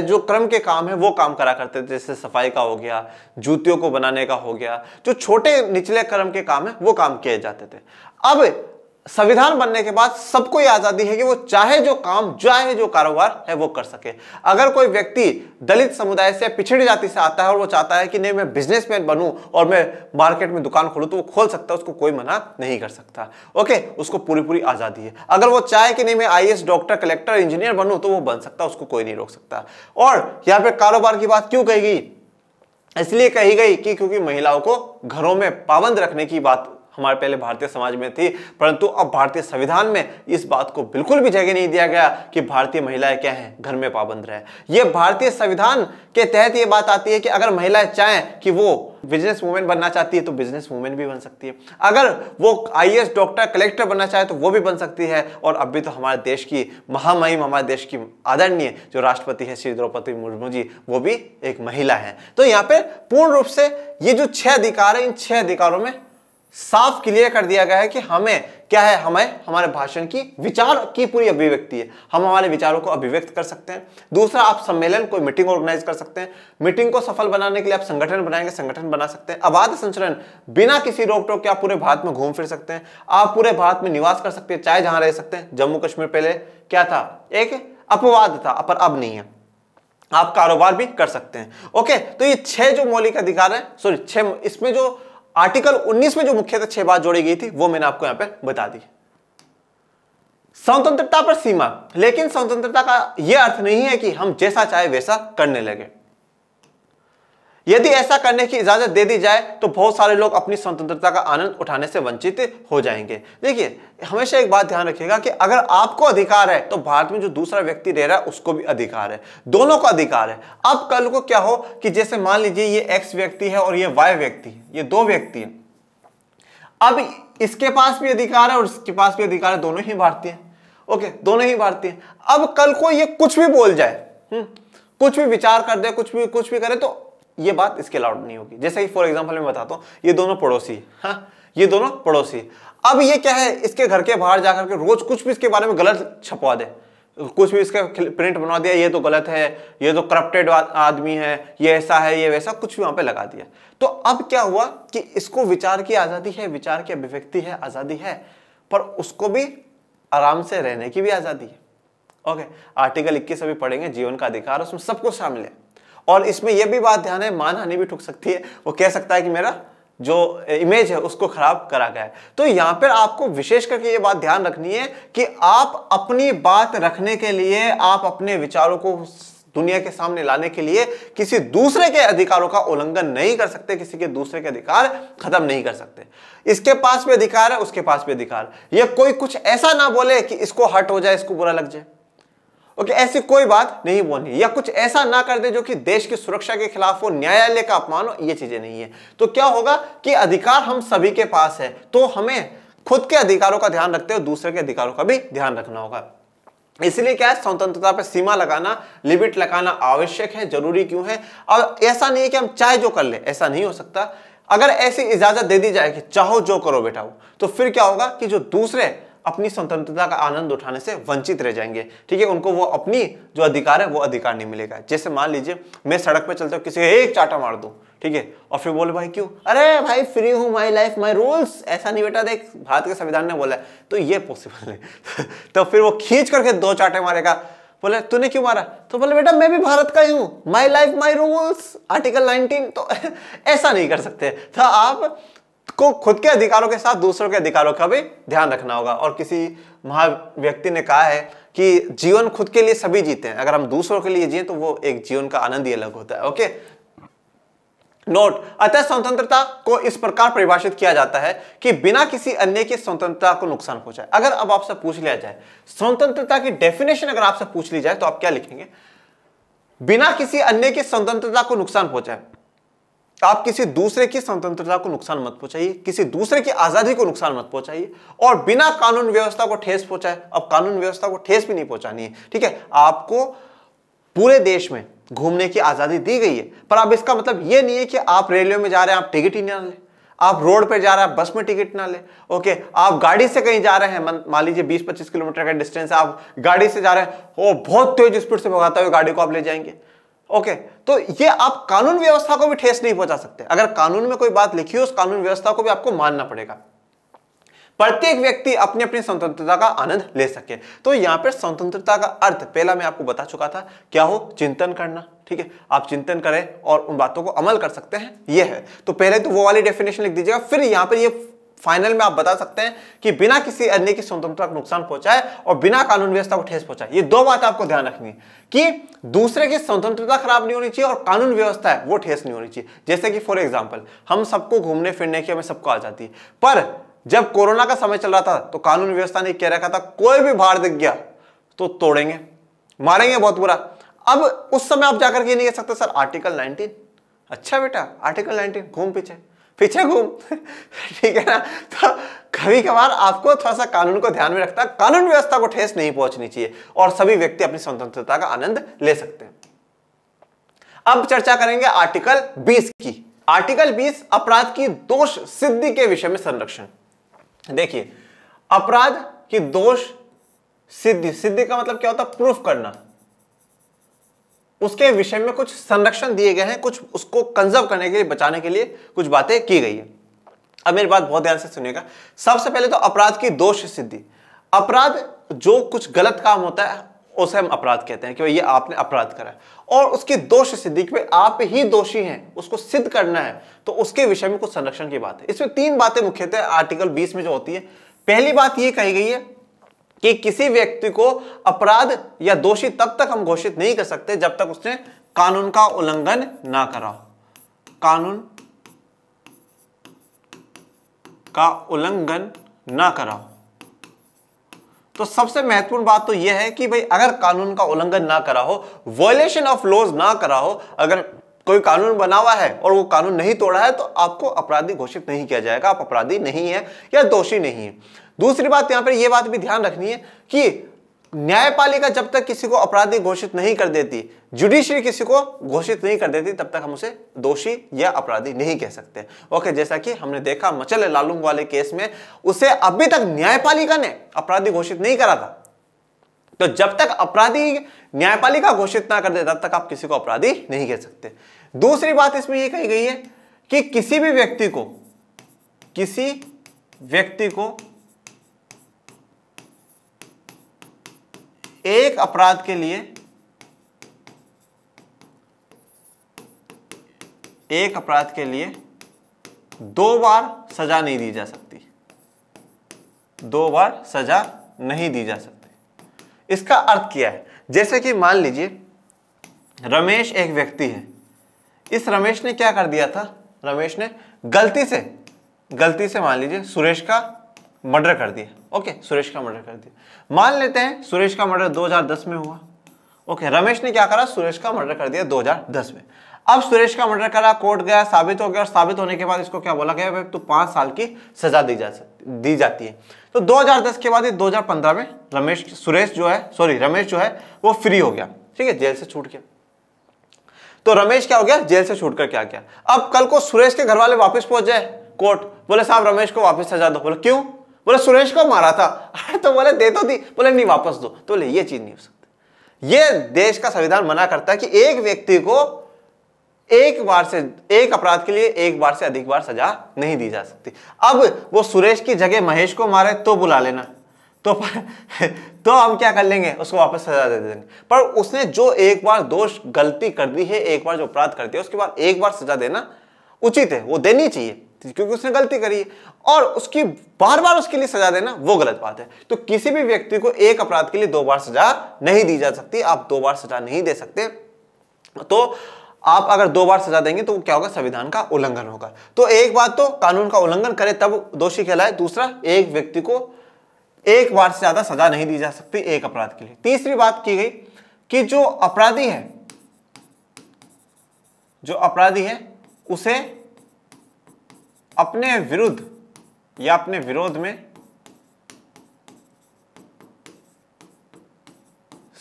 जो क्रम के काम है वो काम करा करते थे, जैसे सफाई का हो गया, जूतियों को बनाने का हो गया, जो छोटे निचले क्रम के काम है वो काम किए जाते थे। अब संविधान बनने के बाद सबको ये आजादी है कि वो चाहे जो काम, चाहे जो कारोबार है वो कर सके। अगर कोई व्यक्ति दलित समुदाय से, पिछड़ी जाति से आता है और वो चाहता है कि नहीं मैं बिजनेसमैन बनूं और मैं मार्केट में दुकान खोलूं, तो वो खोल सकता है, उसको कोई मना नहीं कर सकता। ओके उसको पूरी पूरी आजादी है। अगर वो चाहे कि नहीं मैं IAS, डॉक्टर, कलेक्टर, इंजीनियर बनूं, तो वो बन सकता है, उसको कोई नहीं रोक सकता। और यहाँ पे कारोबार की बात क्यों कही गई, इसलिए कही गई कि क्योंकि महिलाओं को घरों में पाबंद रखने की बात हमारे पहले भारतीय समाज में थी, परंतु अब भारतीय संविधान में इस बात को बिल्कुल भी जगह नहीं दिया गया कि भारतीय महिलाएं क्या हैं, घर में पाबंद रहे। ये भारतीय संविधान के तहत ये बात आती है कि अगर महिलाएं चाहें कि वो बिजनेस वूमेन बनना चाहती है तो बिजनेस वूमेन भी बन सकती है, अगर वो IAS, डॉक्टर, कलेक्टर बनना चाहे तो वो भी बन सकती है। और अभी तो हमारे देश की महामहिम, हमारे देश की आदरणीय जो राष्ट्रपति है श्री द्रौपदी मुर्मू जी, वो भी एक महिला है। तो यहाँ पे पूर्ण रूप से ये जो 6 अधिकार है, इन 6 अधिकारों में साफ क्लियर कर दिया गया है कि हमें क्या है, हमें हमारे भाषण की, विचार की पूरी अभिव्यक्ति है, हम हमारे विचारों को अभिव्यक्त कर सकते हैं। दूसरा आप सम्मेलन, कोई मीटिंग ऑर्गेनाइज कर सकते हैं, मीटिंग को सफल बनाने के लिए आप संगठन बनाएंगे, संगठन बना सकते हैं। अबाध संचरण, बिना किसी रोक टोक के आप पूरे भारत में घूम फिर सकते हैं, आप पूरे भारत में निवास कर सकते हैं, चाहे जहां रह सकते हैं। जम्मू कश्मीर पहले क्या था, एक अपवाद था, पर अब नहीं है, आप कारोबार भी कर सकते हैं। ओके तो ये 6 जो मौलिक अधिकार है, सॉरी 6, इसमें जो आर्टिकल 19 में जो मुख्यतः 6 बात जोड़ी गई थी वो मैंने आपको यहां पे बता दी। स्वतंत्रता पर सीमा, लेकिन स्वतंत्रता का यह अर्थ नहीं है कि हम जैसा चाहे वैसा करने लगे। यदि ऐसा करने की इजाजत दे दी जाए तो बहुत सारे लोग अपनी स्वतंत्रता का आनंद उठाने से वंचित हो जाएंगे। देखिए हमेशा एक बात ध्यान रखिएगा कि अगर आपको अधिकार है तो भारत में जो दूसरा व्यक्ति रह रहा है उसको भी अधिकार है, दोनों को अधिकार है। अब कल को क्या हो कि जैसे मान लीजिए ये X व्यक्ति है और ये Y व्यक्ति है, ये 2 व्यक्ति है, अब इसके पास भी अधिकार है और इसके पास भी अधिकार है, दोनों ही भारतीय हैं। ओके दोनों ही भारतीय। अब कल को ये कुछ भी बोल जाए, कुछ भी विचार कर दे, कुछ भी करे, तो ये बात इसके अलाउड नहीं होगी। जैसे कि फॉर एग्जांपल मैं बताता हूं, ये दोनों पड़ोसी, हाँ ये दोनों पड़ोसी, अब ये क्या है, इसके घर के बाहर जाकर के रोज कुछ भी इसके बारे में गलत छपवा दे, कुछ भी इसका प्रिंट बनवा दिया, ये तो गलत है, ये तो करप्टेड आदमी है, ये ऐसा है, ये वैसा, कुछ भी वहां पे लगा दिया। तो अब क्या हुआ कि इसको विचार की आजादी है, विचार की अभिव्यक्ति है, आजादी है, पर उसको भी आराम से रहने की भी आजादी है। ओके आर्टिकल 21 अभी पढ़ेंगे, जीवन का अधिकार, उसमें सब कुछ शामिल है। और इसमें यह भी बात ध्यान है, मानहानि भी ठुक सकती है, वो कह सकता है कि मेरा जो इमेज है उसको खराब करा गया है। तो यहां पर आपको विशेष करके ये बात ध्यान रखनी है कि आप अपनी बात रखने के लिए, आप अपने विचारों को दुनिया के सामने लाने के लिए किसी दूसरे के अधिकारों का उल्लंघन नहीं कर सकते, किसी के दूसरे के अधिकार खत्म नहीं कर सकते। इसके पास भी अधिकार है, उसके पास भी अधिकार। ये कोई कुछ ऐसा ना बोले कि इसको हर्ट हो जाए, इसको बुरा लग जाए, ओके, ऐसी कोई बात नहीं बोलनी, या कुछ ऐसा ना कर दे जो कि देश की सुरक्षा के खिलाफ हो, न्यायालय का अपमान हो, ये चीजें नहीं है। तो क्या होगा कि अधिकार हम सभी के पास है, तो हमें खुद के अधिकारों का ध्यान रखते हुए दूसरे के अधिकारों का भी ध्यान रखना होगा। इसलिए क्या है, स्वतंत्रता पर सीमा लगाना, लिमिट लगाना आवश्यक है, जरूरी क्यों है। और ऐसा नहीं है कि हम चाहे जो कर ले, ऐसा नहीं हो सकता। अगर ऐसी इजाजत दे दी जाए कि चाहो जो करो बेटा, तो फिर क्या होगा कि जो दूसरे अपनी स्वतंत्रता का आनंद उठाने से वंचित रह जाएंगे, ठीक है, उनको वो अपनी जो अधिकार है वो अधिकार नहीं मिलेगा। जैसे मान लीजिए मैं सड़क पे चलते हुए किसी को एक चाटा मार दूं, ठीक है, और फिर बोले भाई क्यों, अरे भाई फ्री हूं, माई लाइफ माई रूल्स, ऐसा नहीं बेटा, देख भारत के संविधान ने बोला है, तो ये पॉसिबल नहीं। तो फिर वो खींच करके 2 चाटे मारेगा, बोले तूने क्यों मारा, तो बोले बेटा मैं भी भारत का ही हूं, my life my rules, article 19। तो ऐसा नहीं कर सकते। तो आप को खुद के अधिकारों के साथ दूसरों के अधिकारों का भी ध्यान रखना होगा। और किसी महान व्यक्ति ने कहा है कि जीवन खुद के लिए सभी जीते हैं, अगर हम दूसरों के लिए जिए तो वो एक जीवन का आनंद ही अलग होता है। ओके, नोट, अतः स्वतंत्रता को इस प्रकार परिभाषित किया जाता है कि बिना किसी अन्य की स्वतंत्रता को नुकसान पहुंचाए। अगर अब आपसे पूछ लिया जाए स्वतंत्रता की डेफिनेशन, अगर आपसे पूछ ली जाए तो आप क्या लिखेंगे? बिना किसी अन्य की स्वतंत्रता को नुकसान पहुंचाए। आप किसी दूसरे की स्वतंत्रता को नुकसान मत पहुंचाइए, किसी दूसरे की आजादी को नुकसान मत पहुंचाइए, और बिना कानून व्यवस्था को ठेस पहुंचाए। अब कानून व्यवस्था को ठेस भी नहीं पहुंचानी है, ठीक है। आपको पूरे देश में घूमने की आजादी दी गई है, पर अब इसका मतलब यह नहीं है कि आप रेलवे में जा रहे हैं आप टिकट ही ना ले, आप रोड पे जा रहे हैं बस में टिकट ना ले, ओके, आप गाड़ी से कहीं जा रहे हैं, मान लीजिए 20-25 किलोमीटर का डिस्टेंस है, आप गाड़ी से जा रहे हैं, वो बहुत तेज स्पीड से भगाते हुए गाड़ी को आप ले जाएंगे, ओके, तो ये आप कानून व्यवस्था को भी ठेस नहीं पहुंचा सकते। अगर कानून में कोई बात लिखी हो, उस कानून व्यवस्था को भी आपको मानना पड़ेगा। प्रत्येक व्यक्ति अपनी अपनी स्वतंत्रता का आनंद ले सके। तो यहां पर स्वतंत्रता का अर्थ पहला मैं आपको बता चुका था, क्या हो, चिंतन करना, ठीक है, आप चिंतन करें और उन बातों को अमल कर सकते हैं, ये है। तो पहले तो वो वाली डेफिनेशन लिख दीजिएगा, फिर यहां पर ये फाइनल में आप बता सकते हैं कि बिना किसी अन्य की स्वतंत्रता को नुकसान पहुंचाए और बिना कानून व्यवस्था को ठेस पहुंचाए। ये 2 बात आपको ध्यान रखनी है कि दूसरे की स्वतंत्रता खराब नहीं होनी चाहिए और कानून व्यवस्था है वो ठेस नहीं होनी चाहिए। जैसे कि फॉर एग्जांपल, हम सबको घूमने फिरने की हमें सबको आजादी है, पर जब कोरोना का समय चल रहा था तो कानून व्यवस्था ने कह रखा था कोई भी बाहर दिख गया तो तोड़ेंगे, मारेंगे बहुत बुरा। अब उस समय आप जाकर के नहीं कह सकते सर आर्टिकल 19, अच्छा बेटा आर्टिकल 19, घूम पीछे घूम, ठीक है ना। तो कभी कभार आपको थोड़ा सा कानून को ध्यान में रखता है, कानून व्यवस्था को ठेस नहीं पहुंचनी चाहिए और सभी व्यक्ति अपनी स्वतंत्रता का आनंद ले सकते हैं। अब चर्चा करेंगे आर्टिकल 20 की। आर्टिकल 20 अपराध की दोष सिद्धि के विषय में संरक्षण। देखिए, अपराध की दोष सिद्धि का मतलब क्या होता है, प्रूफ करना, उसके विषय में कुछ संरक्षण दिए गए हैं, कुछ उसको कंजर्व करने के लिए, बचाने के लिए कुछ बातें की गई है। अब मेरी बात बहुत ध्यान से सुनिएगा। सबसे पहले तो अपराध की दोष सिद्धि। अपराध जो कुछ गलत काम होता है उसे हम अपराध कहते हैं कि ये आपने अपराध करा है, और उसकी दोष सिद्धि कि आप ही दोषी हैं, उसको सिद्ध करना है, तो उसके विषय में कुछ संरक्षण की बात है। इसमें 3 बातें मुख्यतः आर्टिकल 20 में जो होती है। पहली बात ये कही गई है कि किसी व्यक्ति को अपराध या दोषी तब तक हम घोषित नहीं कर सकते जब तक उसने कानून का उल्लंघन ना करा हो, कानून का उल्लंघन ना करा हो। तो सबसे महत्वपूर्ण बात तो यह है कि भाई अगर कानून का उल्लंघन ना करा हो, वायलेशन ऑफ लॉज ना करा हो, अगर कोई कानून बना हुआ है और वो कानून नहीं तोड़ा है तो आपको अपराधी घोषित नहीं किया जाएगा, आप अपराधी नहीं है या दोषी नहीं है। दूसरी बात यहां पर यह बात भी ध्यान रखनी है कि न्यायपालिका जब तक किसी को अपराधी घोषित नहीं कर देती, जुडिशरी किसी को घोषित नहीं कर देती, तब तक हम उसे दोषी या अपराधी नहीं कह सकते। ओके, जैसा कि हमने देखा मचल लालूंग वाले केस में, उसे अभी तक न्यायपालिका ने अपराधी घोषित नहीं करा था। तो जब तक अपराधी न्यायपालिका घोषित ना कर दे तब तक आप किसी को अपराधी नहीं कह सकते। दूसरी बात इसमें यह कही गई है कि किसी व्यक्ति को एक अपराध के लिए 2 बार सजा नहीं दी जा सकती, 2 बार सजा नहीं दी जा सकती। इसका अर्थ क्या है? जैसे कि मान लीजिए रमेश एक व्यक्ति है, इस रमेश ने क्या कर दिया था, रमेश ने गलती से मान लीजिए सुरेश का मर्डर कर दिया। ओके, सुरेश का मर्डर कर दिया। मान लेते हैं सुरेश का मर्डर 2010 में हुआ। ओके, रमेश ने क्या करा, सुरेश का मर्डर कर दिया 2010 में। अब सुरेश का मर्डर करा, कोर्ट गया, साबित हो गया, और साबित होने के बाद इसको क्या बोला गया, भाई तो 5 साल की सजा दी जाती है। तो 2010 के बाद 2015 में रमेश जो है वो फ्री हो गया, ठीक है, जेल से छूट गया। तो रमेश क्या हो गया, जेल से छूटकर क्या किया। अब कल को सुरेश के घर वाले वापस पहुंच जाए कोर्ट, बोले साहब रमेश को वापस सजा दो। बोले क्यों? बोले सुरेश को मारा था। तो बोले दे तो दी, बोले नहीं वापस दो। तो बोले ये चीज नहीं हो सकती। ये देश का संविधान मना करता है कि एक व्यक्ति को एक अपराध के लिए 1 बार से अधिक बार सजा नहीं दी जा सकती। अब वो सुरेश की जगह महेश को मारे तो बुला लेना, तो हम क्या कर लेंगे, उसको वापस सजा दे देंगे। पर उसने जो एक बार गलती कर दी है, एक बार जो अपराध कर दिया, उसके बाद 1 बार सजा देना उचित है, वो देनी चाहिए, क्योंकि उसने गलती करी है। और उसकी बार बार उसके लिए सजा देना वो गलत बात है। तो किसी भी व्यक्ति को एक अपराध के लिए 2 बार सजा नहीं दी जा सकती। आप 2 बार सजा नहीं दे सकते। तो आप अगर 2 बार सजा देंगे तो क्या होगा, संविधान का उल्लंघन होगा। तो एक बात तो कानून का उल्लंघन करे तब दोषी कहलाए, दूसरा एक व्यक्ति को 1 बार से ज्यादा सजा नहीं दी जा सकती एक अपराध के लिए। तीसरी बात की गई कि जो अपराधी है उसे अपने विरुद्ध या अपने विरोध में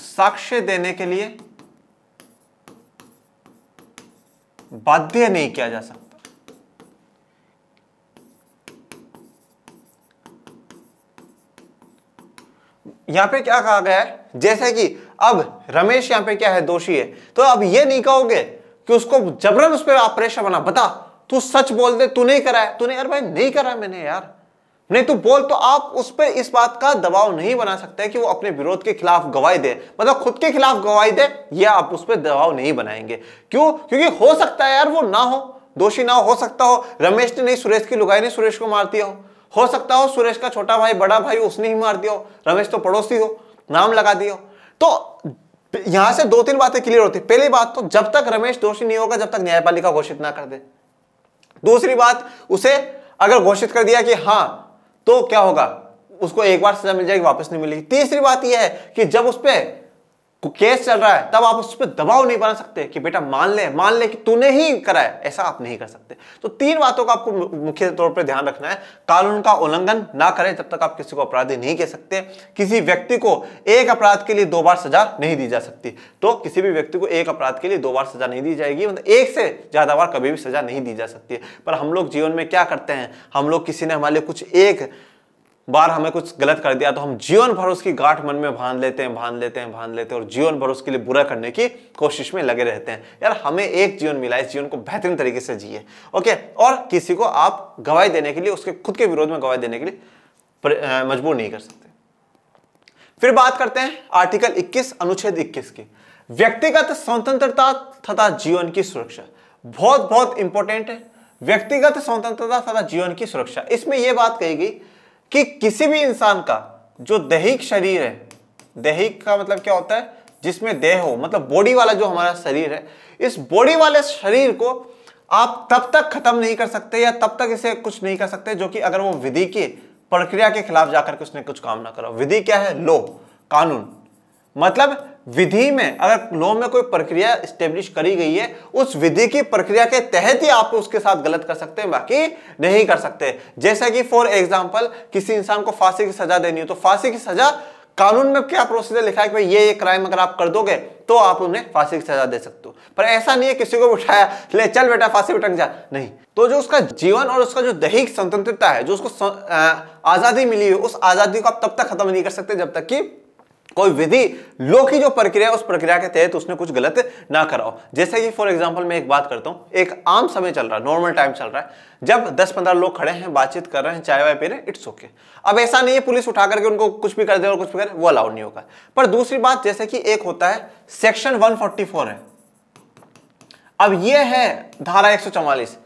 साक्ष्य देने के लिए बाध्य नहीं किया जा सकता। यहां पे क्या कहा गया है, जैसे कि अब रमेश यहां पे क्या है, दोषी है, तो अब ये नहीं कहोगे कि उसको जबरन उस पर आप प्रेशर बना, बता तू सच बोल दे, तू नहीं करा है, तूने यार भाई नहीं करा है मैंने यार, नहीं तू बोल। तो आप उस पर इस बात का दबाव नहीं बना सकते कि वो अपने विरोध के खिलाफ गवाही दे, मतलब खुद के खिलाफ गवाही दे, या आप उस पर दबाव नहीं बनाएंगे। क्यों? क्योंकि हो सकता है यार वो ना हो, दोषी ना हो सकता हो रमेश ने नहीं, सुरेश की लुगाई ने सुरेश को मार दिया हो सकता हो सुरेश का छोटा भाई बड़ा भाई उसने ही मार दिया हो, रमेश तो पड़ोसी हो, नाम लगा दिया हो। तो यहां से 2-3 बातें क्लियर होती। पहली बात तो जब तक रमेश दोषी नहीं होगा जब तक न्यायपालिका घोषित ना कर दे। दूसरी बात, उसे अगर घोषित कर दिया कि हाँ, तो क्या होगा, उसको 1 बार सजा मिल जाएगी, वापस नहीं मिलेगी। तीसरी बात यह है कि जब उस पर केस चल रहा है तब आप उस पर दबाव नहीं बना सकते कि बेटा मान ले कि तूने ही करा है, ऐसा आप नहीं कर सकते। तो 3 बातों का आपको मुख्य तौर पर ध्यान रखना है। कानून का उल्लंघन ना करें जब तक आप किसी को अपराधी नहीं कह सकते। किसी व्यक्ति को एक अपराध के लिए 2 बार सजा नहीं दी जा सकती। तो किसी भी व्यक्ति को एक अपराध के लिए 2 बार सजा नहीं दी जाएगी, मतलब 1 से ज्यादा बार कभी भी सजा नहीं दी जा सकती है। पर हम लोग जीवन में क्या करते हैं, हम लोग किसी ने हमारे लिए कुछ एक बार हमें कुछ गलत कर दिया तो हम जीवन भर उसकी गांठ मन में बांध लेते हैं और जीवन भर उसके लिए बुरा करने की कोशिश में लगे रहते हैं। यार हमें एक जीवन मिला है, इस जीवन को बेहतरीन तरीके से जिए। ओके, और किसी को आप गवाही देने के लिए, उसके खुद के विरोध में गवाही देने के लिए मजबूर नहीं कर सकते। फिर बात करते हैं आर्टिकल 21 अनुच्छेद 21 की, व्यक्तिगत स्वतंत्रता तथा जीवन की सुरक्षा। बहुत इंपॉर्टेंट है, व्यक्तिगत स्वतंत्रता तथा जीवन की सुरक्षा। इसमें यह बात कही गई कि किसी भी इंसान का जो दैहिक शरीर है, दैहिक का मतलब क्या होता है, जिसमें देह हो, मतलब बॉडी वाला जो हमारा शरीर है, इस बॉडी वाले शरीर को आप तब तक खत्म नहीं कर सकते या तब तक इसे कुछ नहीं कर सकते जो कि अगर वो विधि की प्रक्रिया के खिलाफ जाकर के उसने कुछ काम ना करा। विधि क्या है? लॉ, कानून। मतलब विधि में अगर लॉ में कोई प्रक्रिया स्टेब्लिश करी गई है, उस विधि की प्रक्रिया के तहत ही आप उसके साथ गलत कर सकते हैं, बाकी नहीं कर सकते। जैसे कि फॉर एग्जांपल किसी इंसान को फांसी की सजा देनी हो तो फांसी की सजा, कानून में क्या प्रोसीजर लिखा है कि भाई ये क्राइम अगर आप कर दोगे तो आप उन्हें फांसी की सजा दे सकते हो। पर ऐसा नहीं है किसी को बिठाया, ले चल बेटा फांसी पे टंग जा, नहीं। तो जो उसका जीवन और उसका जो दैहिक स्वतंत्रता है, जो उसको आजादी मिली है, उस आजादी को आप तब तक खत्म नहीं कर सकते जब तक कि कोई विधि, लॉ की जो प्रक्रिया है उस प्रक्रिया के तहत उसने कुछ गलत ना कराओ। जैसे कि फॉर एग्जांपल मैं एक बात करता हूं, एक आम समय चल रहा है, नॉर्मल टाइम चल रहा है, जब 10-15 लोग खड़े हैं, बातचीत कर रहे हैं, चाय वाय पी रहे हैं, इट्स ओके। अब ऐसा नहीं है पुलिस उठा करके उनको कुछ भी कर दे और कुछ भी करे, वो अलाउड नहीं होगा। पर दूसरी बात, जैसे कि एक होता है सेक्शन 144 है, अब ये है धारा 144।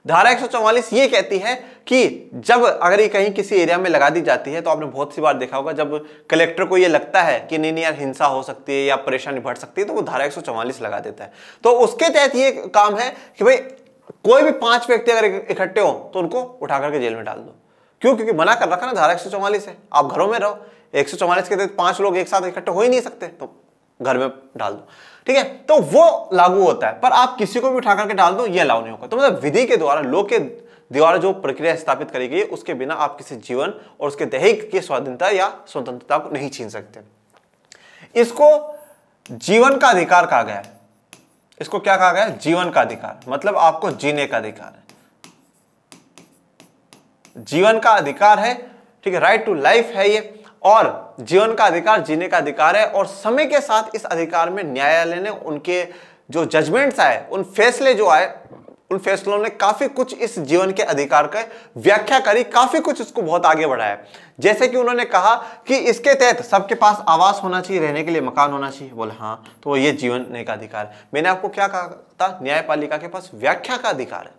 धारा 144 ये कहती है कि जब अगर ये कहीं किसी एरिया में लगा दी जाती है, तो आपने बहुत सी बार देखा होगा जब कलेक्टर को ये लगता है कि नहीं यार हिंसा हो सकती है या परेशानी बढ़ सकती है, तो वो धारा 144 लगा देता है। तो उसके तहत ये काम है कि भाई कोई भी 5 व्यक्ति अगर इकट्ठे हो तो उनको उठा करके जेल में डाल दो। क्यों? क्योंकि मना कर रखा ना, धारा 144 है, आप घरों में रहो। 144 के तहत 5 लोग एक साथ इकट्ठे हो ही नहीं सकते, तो घर में डाल दो, ठीक है। तो वो लागू होता है, पर आप किसी को भी उठा करके डाल दो ये अलाउ नहीं होगा। तो मतलब विधि के द्वारा, लॉ के द्वारा जो प्रक्रिया स्थापित करी गई, उसके बिना आप किसी जीवन और उसके दैहिक की स्वाधीनता या स्वतंत्रता को नहीं छीन सकते। इसको जीवन का अधिकार कहा गया है। इसको क्या कहा गया है? जीवन का अधिकार, मतलब आपको जीने का अधिकार है, जीवन का अधिकार है, ठीक है। राइट टू लाइफ है ये, और जीवन का अधिकार जीने का अधिकार है। और समय के साथ इस अधिकार में न्यायालय ने उनके जो जजमेंट्स आए, उन फैसले जो आए, उन फैसलों ने काफी कुछ इस जीवन के अधिकार का व्याख्या करी, काफी कुछ इसको बहुत आगे बढ़ाया। जैसे कि उन्होंने कहा कि इसके तहत सबके पास आवास होना चाहिए, रहने के लिए मकान होना चाहिए। बोले हाँ, तो ये जीवन का अधिकार है। मैंने आपको क्या कहा था? न्यायपालिका के पास व्याख्या का अधिकार है,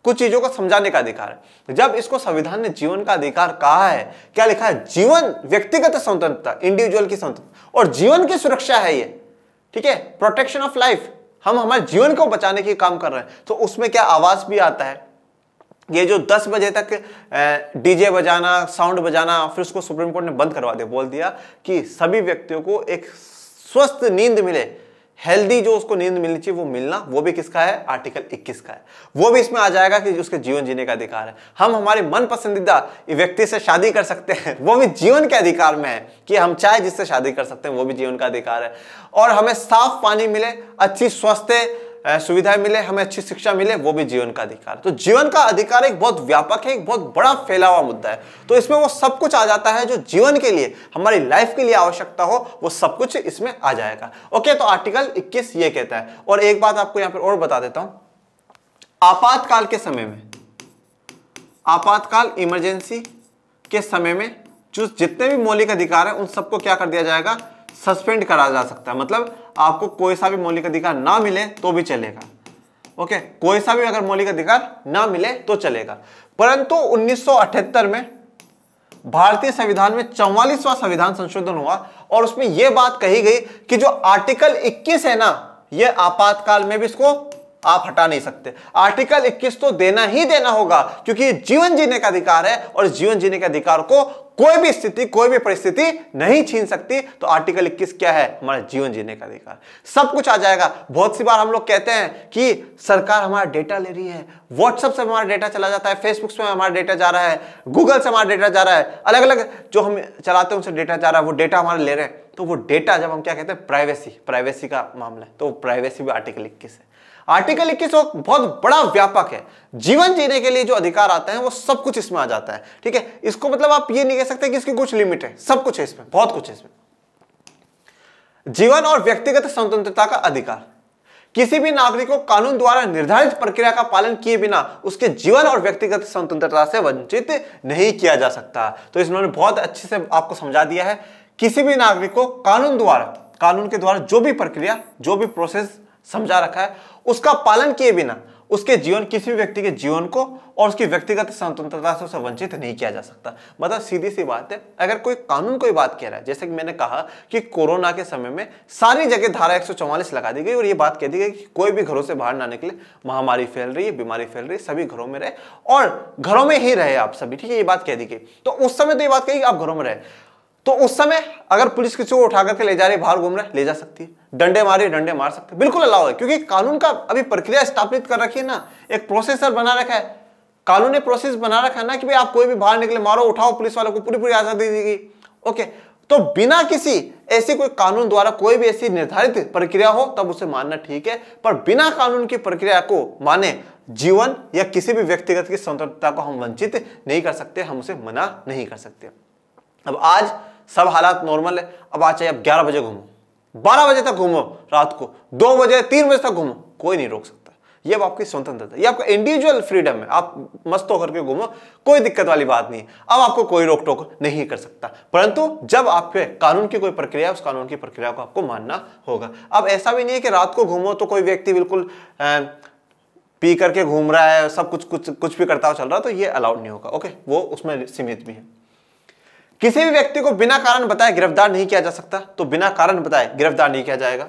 कुछ चीजों को समझाने का अधिकार है। जब इसको संविधान ने जीवन का अधिकार कहा है, क्या लिखा है? जीवन, व्यक्तिगत स्वतंत्रता, इंडिविजुअल की स्वतंत्रता और जीवन की सुरक्षा है ये, ठीक है, प्रोटेक्शन ऑफ लाइफ। हम हमारे जीवन को बचाने की काम कर रहे हैं। तो उसमें क्या आवास भी आता है। ये जो 10 बजे तक डीजे बजाना, साउंड बजाना, फिर उसको सुप्रीम कोर्ट ने बंद करवा दिया, बोल दिया कि सभी व्यक्तियों को एक स्वस्थ नींद मिले, हेल्दी जो उसको नींद मिलनी चाहिए वो मिलना, वो भी किसका है? आर्टिकल 21 का है। वो भी इसमें आ जाएगा कि उसके जीवन जीने का अधिकार है। हम हमारे मन पसंदीदा व्यक्ति से शादी कर सकते हैं, वो भी जीवन के अधिकार में है कि हम चाहे जिससे शादी कर सकते हैं, वो भी जीवन का अधिकार है। और हमें साफ पानी मिले, अच्छी स्वास्थ्य सुविधाएं मिले, हमें अच्छी शिक्षा मिले, वो भी जीवन का अधिकार है। तो जीवन का अधिकार एक बहुत व्यापक है, एक बहुत बड़ा फैला हुआ मुद्दा है। तो इसमें वो सब कुछ आ जाता है जो जीवन के लिए, हमारी लाइफ के लिए आवश्यकता हो, वो सब कुछ इसमें आ जाएगा। ओके, तो आर्टिकल 21 ये कहता है। और एक बात आपको यहां पर और बता देता हूं, आपातकाल के समय में, आपातकाल इमरजेंसी के समय में जो जितने भी मौलिक अधिकार है उन सबको क्या कर दिया जाएगा? सस्पेंड करा जा सकता है। मतलब आपको कोई सा भी मौलिक अधिकार ना मिले तो भी चलेगा। ओके, कोई सा भी अगर मौलिक अधिकार ना मिले तो चलेगा। परंतु 1978 में भारतीय संविधान में 44वां संविधान संशोधन हुआ और उसमें यह बात कही गई कि जो आर्टिकल 21 है ना, यह आपातकाल में भी इसको आप हटा नहीं सकते। आर्टिकल 21 तो देना ही देना होगा, क्योंकि जीवन जीने का अधिकार है और जीवन जीने के अधिकार को कोई भी स्थिति, कोई भी परिस्थिति नहीं छीन सकती। तो आर्टिकल 21 क्या है? हमारा जीवन जीने का अधिकार। सब कुछ आ जाएगा। बहुत सी बार हम लोग कहते हैं कि सरकार हमारा डेटा ले रही है, व्हाट्सएप से हमारा डेटा चला जाता है, फेसबुक से हमारा डेटा जा रहा है, गूगल से हमारा डेटा जा रहा है, अलग अलग जो हम चलाते हैं उनसे डेटा जा रहा है, वो डेटा हमारा ले रहे हैं। तो वो डेटा जब हम क्या कहते हैं, प्राइवेसी का मामला है, तो प्राइवेसी भी आर्टिकल 21 है। आर्टिकल 21 बहुत बड़ा व्यापक है। जीवन जीने के लिए जो अधिकार आते हैं वो सब कुछ इसमें आ जाता है, ठीक है। इसको मतलब आप ये नहीं कह सकते कि इसकी कुछ लिमिट है, सब कुछ है इसमें, बहुत कुछ है इसमें। जीवन और व्यक्तिगत स्वतंत्रता का अधिकार, किसी भी नागरिक को कानून द्वारा निर्धारित प्रक्रिया का पालन किए बिना उसके जीवन और व्यक्तिगत स्वतंत्रता से वंचित नहीं किया जा सकता। तो इन्होंने बहुत अच्छे से आपको समझा दिया है। किसी भी नागरिक को कानून के द्वारा जो भी प्रक्रिया, जो भी प्रोसेस समझा रखा है, उसका पालन किए बिना उसके जीवन, किसी भी व्यक्ति के जीवन को और उसकी व्यक्तिगत स्वतंत्रता से उसे वंचित नहीं किया जा सकता। मतलब सीधी सी बात है, अगर कोई कानून कोई बात कह रहा है, जैसे कि मैंने कहा कि कोरोना के समय में सारी जगह धारा 144 लगा दी गई और ये बात कह दी गई कि कोई भी घरों से बाहर ना निकले, महामारी फैल रही है, बीमारी फैल रही है, सभी घरों में रहे और घरों में ही रहे आप सभी, ठीक है, ये बात कह दी गई। तो उस समय तो ये बात कही कि आप घरों में रहे। तो उस समय अगर पुलिस किसी को उठा करके ले जा रही है, बाहर घूम रहा है, ले जा सकती है, डंडे मारे डंडे मार सकते हैं, बिल्कुल अलाउ है, क्योंकि कानून का अभी प्रक्रिया स्थापित कर रखी है ना, एक प्रोसेसर बना रखा है, कानून ने प्रोसेस बना रखा है ना कि भाई आप कोई भी बाहर निकले, मारो, उठाओ, पुलिस वालों को पूरी आजादी दी गई। ओके, तो बिना किसी ऐसी कोई कानून द्वारा कोई भी ऐसी निर्धारित प्रक्रिया हो तब उसे मानना ठीक है, पर बिना कानून की प्रक्रिया को माने जीवन या किसी भी व्यक्तिगत की स्वतंत्रता को हम वंचित नहीं कर सकते, हम उसे मना नहीं कर सकते। अब आज सब हालात नॉर्मल है। अब आज चाहे आप 11 बजे घूमो, 12 बजे तक घूमो, रात को 2 बजे 3 बजे तक घूमो, कोई नहीं रोक सकता। ये अब आपकी स्वतंत्रता, ये आपका इंडिविजुअल फ्रीडम है। आप मस्त होकर के घूमो, कोई दिक्कत वाली बात नहीं। अब आपको कोई रोक टोक नहीं कर सकता, परंतु जब आप पे कानून की कोई प्रक्रिया है, उस कानून की प्रक्रिया को आपको मानना होगा। अब ऐसा भी नहीं है कि रात को घूमो तो कोई व्यक्ति बिल्कुल पी करके घूम रहा है, सब कुछ भी करता हुआ चल रहा है, तो ये अलाउड नहीं होगा। ओके, वो उसमें सीमित भी है। किसी भी व्यक्ति को बिना कारण बताए गिरफ्तार नहीं किया जा सकता, तो बिना कारण बताए गिरफ्तार नहीं किया जाएगा।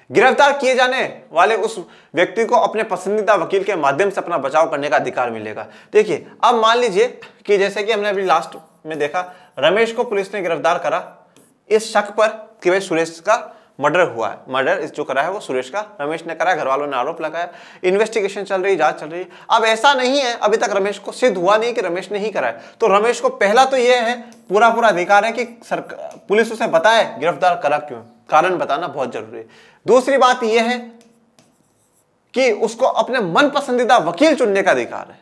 गिरफ्तार किए जाने वाले उस व्यक्ति को अपने पसंदीदा वकील के माध्यम से अपना बचाव करने का अधिकार मिलेगा। देखिए, अब मान लीजिए कि जैसे कि हमने अभी लास्ट में देखा, रमेश को पुलिस ने गिरफ्तार करा इस शक पर कि भाई सुरेश का मर्डर हुआ है। मर्डर जो करा है वो सुरेश का, रमेश ने करा, घर वालों ने आरोप लगाया, इन्वेस्टिगेशन चल रही, जांच चल रही है। अब ऐसा नहीं है, अभी तक रमेश को सिद्ध हुआ नहीं कि रमेश ने ही करा है, तो रमेश को पहला तो ये है, पूरा अधिकार है कि पुलिस उसे बताए गिरफ्तार करा क्यों, कारण बताना बहुत जरूरी है। दूसरी बात यह है कि उसको अपने मन पसंदीदा वकील चुनने का अधिकार है।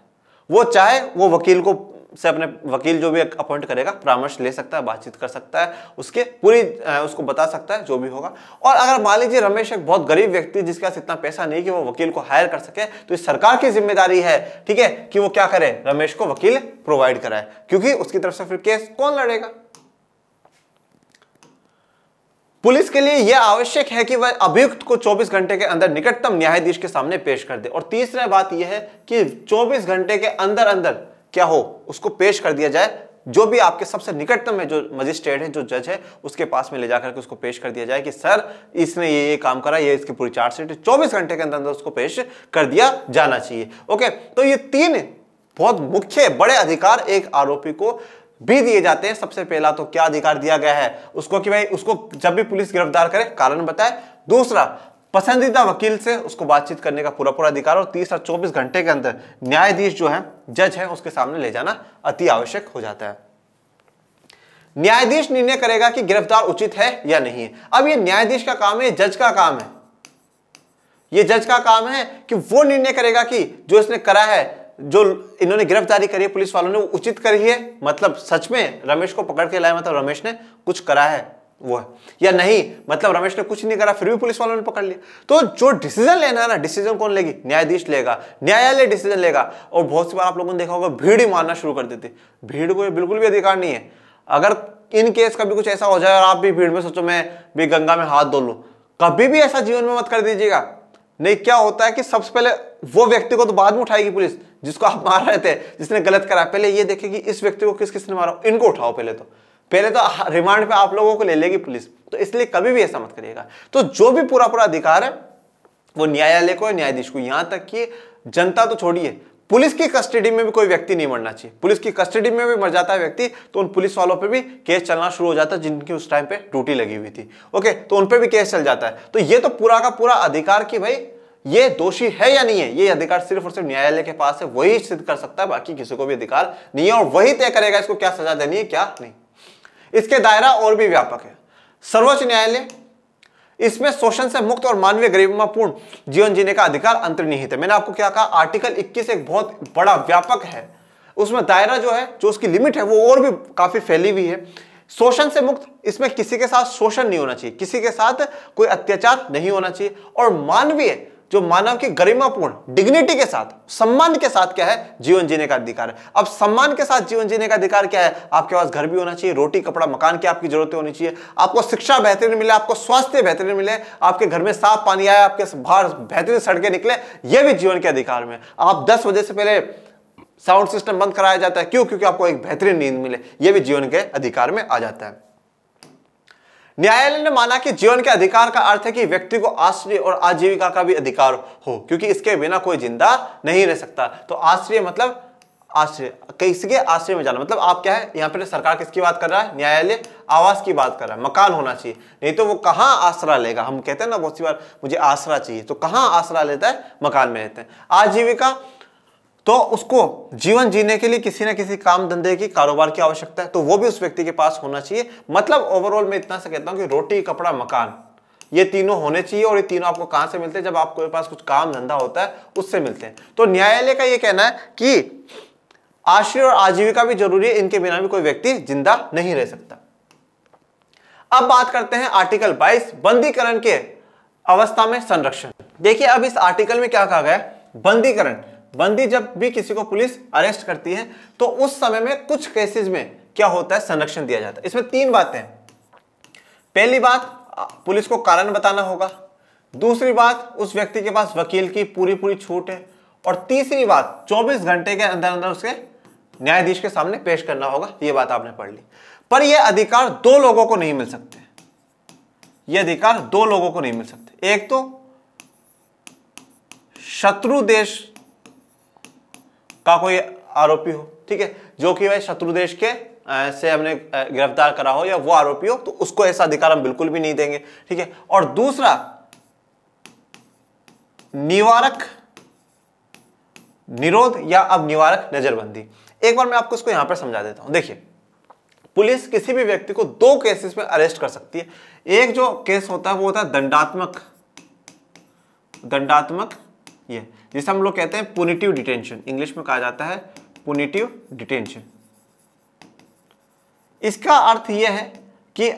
वो चाहे वो वकील को से अपने वकील जो भी अपॉइंट करेगा परामर्श ले सकता है, बातचीत कर सकता है, उसके पूरी उसको बता सकता है जो भी होगा। और अगर मान लीजिए रमेश एक बहुत गरीब व्यक्ति जिसके पास इतना पैसा नहीं कि वो वकील को हायर कर सके, तो इस सरकार की जिम्मेदारी है, ठीक है, कि वो क्या करे, रमेश को वकील प्रोवाइड कराए, क्योंकि उसकी तरफ से फिर केस कौन लड़ेगा। पुलिस के लिए यह आवश्यक है कि वह अभियुक्त को 24 घंटे के अंदर निकटतम न्यायाधीश के सामने पेश कर दे। और तीसरा बात यह है कि 24 घंटे के अंदर अंदर क्या हो, उसको पेश कर दिया जाए, जो भी आपके सबसे निकटतम है, जो मजिस्ट्रेट है, जो जज है, उसके पास में ले जाकर के उसको पेश कर दिया जाए कि सर इसने ये काम करा, ये इसकी पूरी चार्जशीट, 24 घंटे के अंदर अंदर उसको पेश कर दिया जाना चाहिए। ओके, तो ये तीन बहुत मुख्य बड़े अधिकार एक आरोपी को भी दिए जाते हैं। सबसे पहला तो क्या अधिकार दिया गया है उसको कि भाई उसको जब भी पुलिस गिरफ्तार करे कारण बताए। दूसरा, पसंदीदा वकील से उसको बातचीत करने का पूरा अधिकार। और तीसरा, 24 घंटे के अंदर न्यायाधीश जो है, जज है, उसके सामने ले जाना अति आवश्यक हो जाता है। न्यायाधीश निर्णय करेगा कि गिरफ्तार उचित है या नहीं है। अब ये न्यायाधीश का काम है, जज का काम है, ये जज का काम है कि वो निर्णय करेगा कि जो इसने करा है, जो इन्होंने गिरफ्तारी करी है पुलिस वालों ने, वो उचित करी है, मतलब सच में रमेश को पकड़ के लाया, मतलब रमेश ने कुछ करा है वो है, या नहीं, मतलब रमेश ने कुछ नहीं करा फिर भी पुलिस वालों ने पकड़ लिया। तो जो डिसीजन लेना है ना, डिसीजन कौन लेगी, न्यायाधीश लेगा, न्यायालय डिसीजन लेगा। और बहुत सी बार आप लोगों ने देखा होगा भीड़ ही मारना शुरू कर देती, भीड़ को बिल्कुल भी अधिकार नहीं है। अगर इन केस कभी कुछ ऐसा हो जाए और आप भी भीड़ में सोचो मैं भी गंगा में हाथ धो लूं, कभी भी ऐसा जीवन में मत कर दीजिएगा। नहीं, क्या होता है कि सबसे पहले वो व्यक्ति को तो बाद में उठाएगी पुलिस जिसको आप मार रहे थे, जिसने गलत करा, पहले ये देखेगी इस व्यक्ति को किस किसने मारा, इनको उठाओ पहले तो रिमांड पे आप लोगों को ले लेगी पुलिस। तो इसलिए कभी भी ऐसा मत करिएगा। तो जो भी पूरा अधिकार है वो न्यायालय को, न्यायाधीश को, यहां तक कि जनता तो छोड़िए, पुलिस की कस्टडी में भी कोई व्यक्ति नहीं मरना चाहिए। पुलिस की कस्टडी में भी मर जाता है व्यक्ति तो उन पुलिस वालों पे भी केस चलना शुरू हो जाता है जिनकी उस टाइम पे ड्यूटी लगी हुई थी। ओके, तो उन पे भी केस चल जाता है। तो ये तो पूरा का पूरा अधिकार कि भाई ये दोषी है या नहीं है, ये अधिकार सिर्फ और सिर्फ न्यायालय के पास है, वही सिद्ध कर सकता है, बाकी किसी को भी अधिकार नहीं है। और वही तय करेगा इसको क्या सजा देनी है क्या नहीं। इसके दायरा और भी व्यापक है। सर्वोच्च न्यायालय, इसमें शोषण से मुक्त और मानवीय गरिमापूर्ण जीवन जीने का अधिकार अंतर्निहित है। मैंने आपको क्या कहा, आर्टिकल 21 एक बहुत बड़ा व्यापक है, उसमें दायरा जो है, जो उसकी लिमिट है वो और भी काफी फैली हुई है। शोषण से मुक्त, इसमें किसी के साथ शोषण नहीं होना चाहिए, किसी के साथ कोई अत्याचार नहीं होना चाहिए। और मानवीय, जो मानव की गरिमापूर्ण डिग्निटी के साथ, सम्मान के साथ क्या है, जीवन जीने का अधिकार है। अब सम्मान के साथ जीवन जीने का अधिकार क्या है, आपके पास घर भी होना चाहिए, रोटी कपड़ा मकान की आपकी जरूरतें होनी चाहिए, आपको शिक्षा बेहतरीन मिले, आपको स्वास्थ्य बेहतरीन मिले, आपके घर में साफ पानी आए, आपके बाहर बेहतरीन सड़कें निकले, यह भी जीवन के अधिकार में। आप 10 बजे से पहले साउंड सिस्टम बंद कराया जाता है, क्यों, क्योंकि आपको एक बेहतरीन नींद मिले, यह भी जीवन के अधिकार में आ जाता है। न्यायालय ने माना कि जीवन के अधिकार का अर्थ है कि व्यक्ति को आश्रय और आजीविका का भी अधिकार हो, क्योंकि इसके बिना कोई जिंदा नहीं रह सकता। तो आश्रय मतलब आश्रय, किसी के आश्रय में जाना, मतलब आप क्या है, यहाँ पर सरकार किसकी बात कर रहा है, न्यायालय आवास की बात कर रहा है, मकान होना चाहिए, नहीं तो वो कहाँ आसरा लेगा। हम कहते हैं ना बहुत सी बार मुझे आसरा चाहिए, तो कहाँ आसरा लेता है, मकान में रहते हैं। आजीविका, तो उसको जीवन जीने के लिए किसी ना किसी काम धंधे की, कारोबार की आवश्यकता है, तो वो भी उस व्यक्ति के पास होना चाहिए। मतलब ओवरऑल मैं इतना सा कहता हूं कि रोटी कपड़ा मकान, ये तीनों होने चाहिए। और ये तीनों आपको कहां से मिलते हैं, जब आपके पास कुछ काम धंधा होता है उससे मिलते हैं। तो न्यायालय का ये कहना है कि आश्रय और आजीविका भी जरूरी है, इनके बिना भी कोई व्यक्ति जिंदा नहीं रह सकता। अब बात करते हैं आर्टिकल 22, बंदीकरण के अवस्था में संरक्षण। देखिए, अब इस आर्टिकल में क्या कहा गया है, बंदीकरण, बंदी जब भी किसी को पुलिस अरेस्ट करती है तो उस समय में कुछ केसेस में क्या होता है, संरक्षण दिया जाता है। इसमें 3 बातें हैं। पहली बात, पुलिस को कारण बताना होगा। दूसरी बात, उस व्यक्ति के पास वकील की पूरी पूरी छूट है। और तीसरी बात, 24 घंटे के अंदर अंदर उसे न्यायाधीश के सामने पेश करना होगा। ये बात आपने पढ़ ली। पर यह अधिकार दो लोगों को नहीं मिल सकते। ये अधिकार दो लोगों को नहीं मिल सकते। एक तो शत्रु देश का कोई आरोपी हो, ठीक है, जो कि भाई शत्रु देश के से हमने गिरफ्तार करा हो या वो आरोपी हो, तो उसको ऐसा अधिकार हम बिल्कुल भी नहीं देंगे, ठीक है। और दूसरा, निवारक निरोध या अब निवारक नजरबंदी। एक बार मैं आपको इसको यहां पर समझा देता हूं। देखिए, पुलिस किसी भी व्यक्ति को दो केसेस में अरेस्ट कर सकती है। एक जो केस होता है वो होता है दंडात्मक ये, जिसे हम लोग कहते हैं पुनिटिव डिटेंशन, इंग्लिश में कहा जाता है पुनिटिव डिटेंशन। इसका अर्थ यह है कि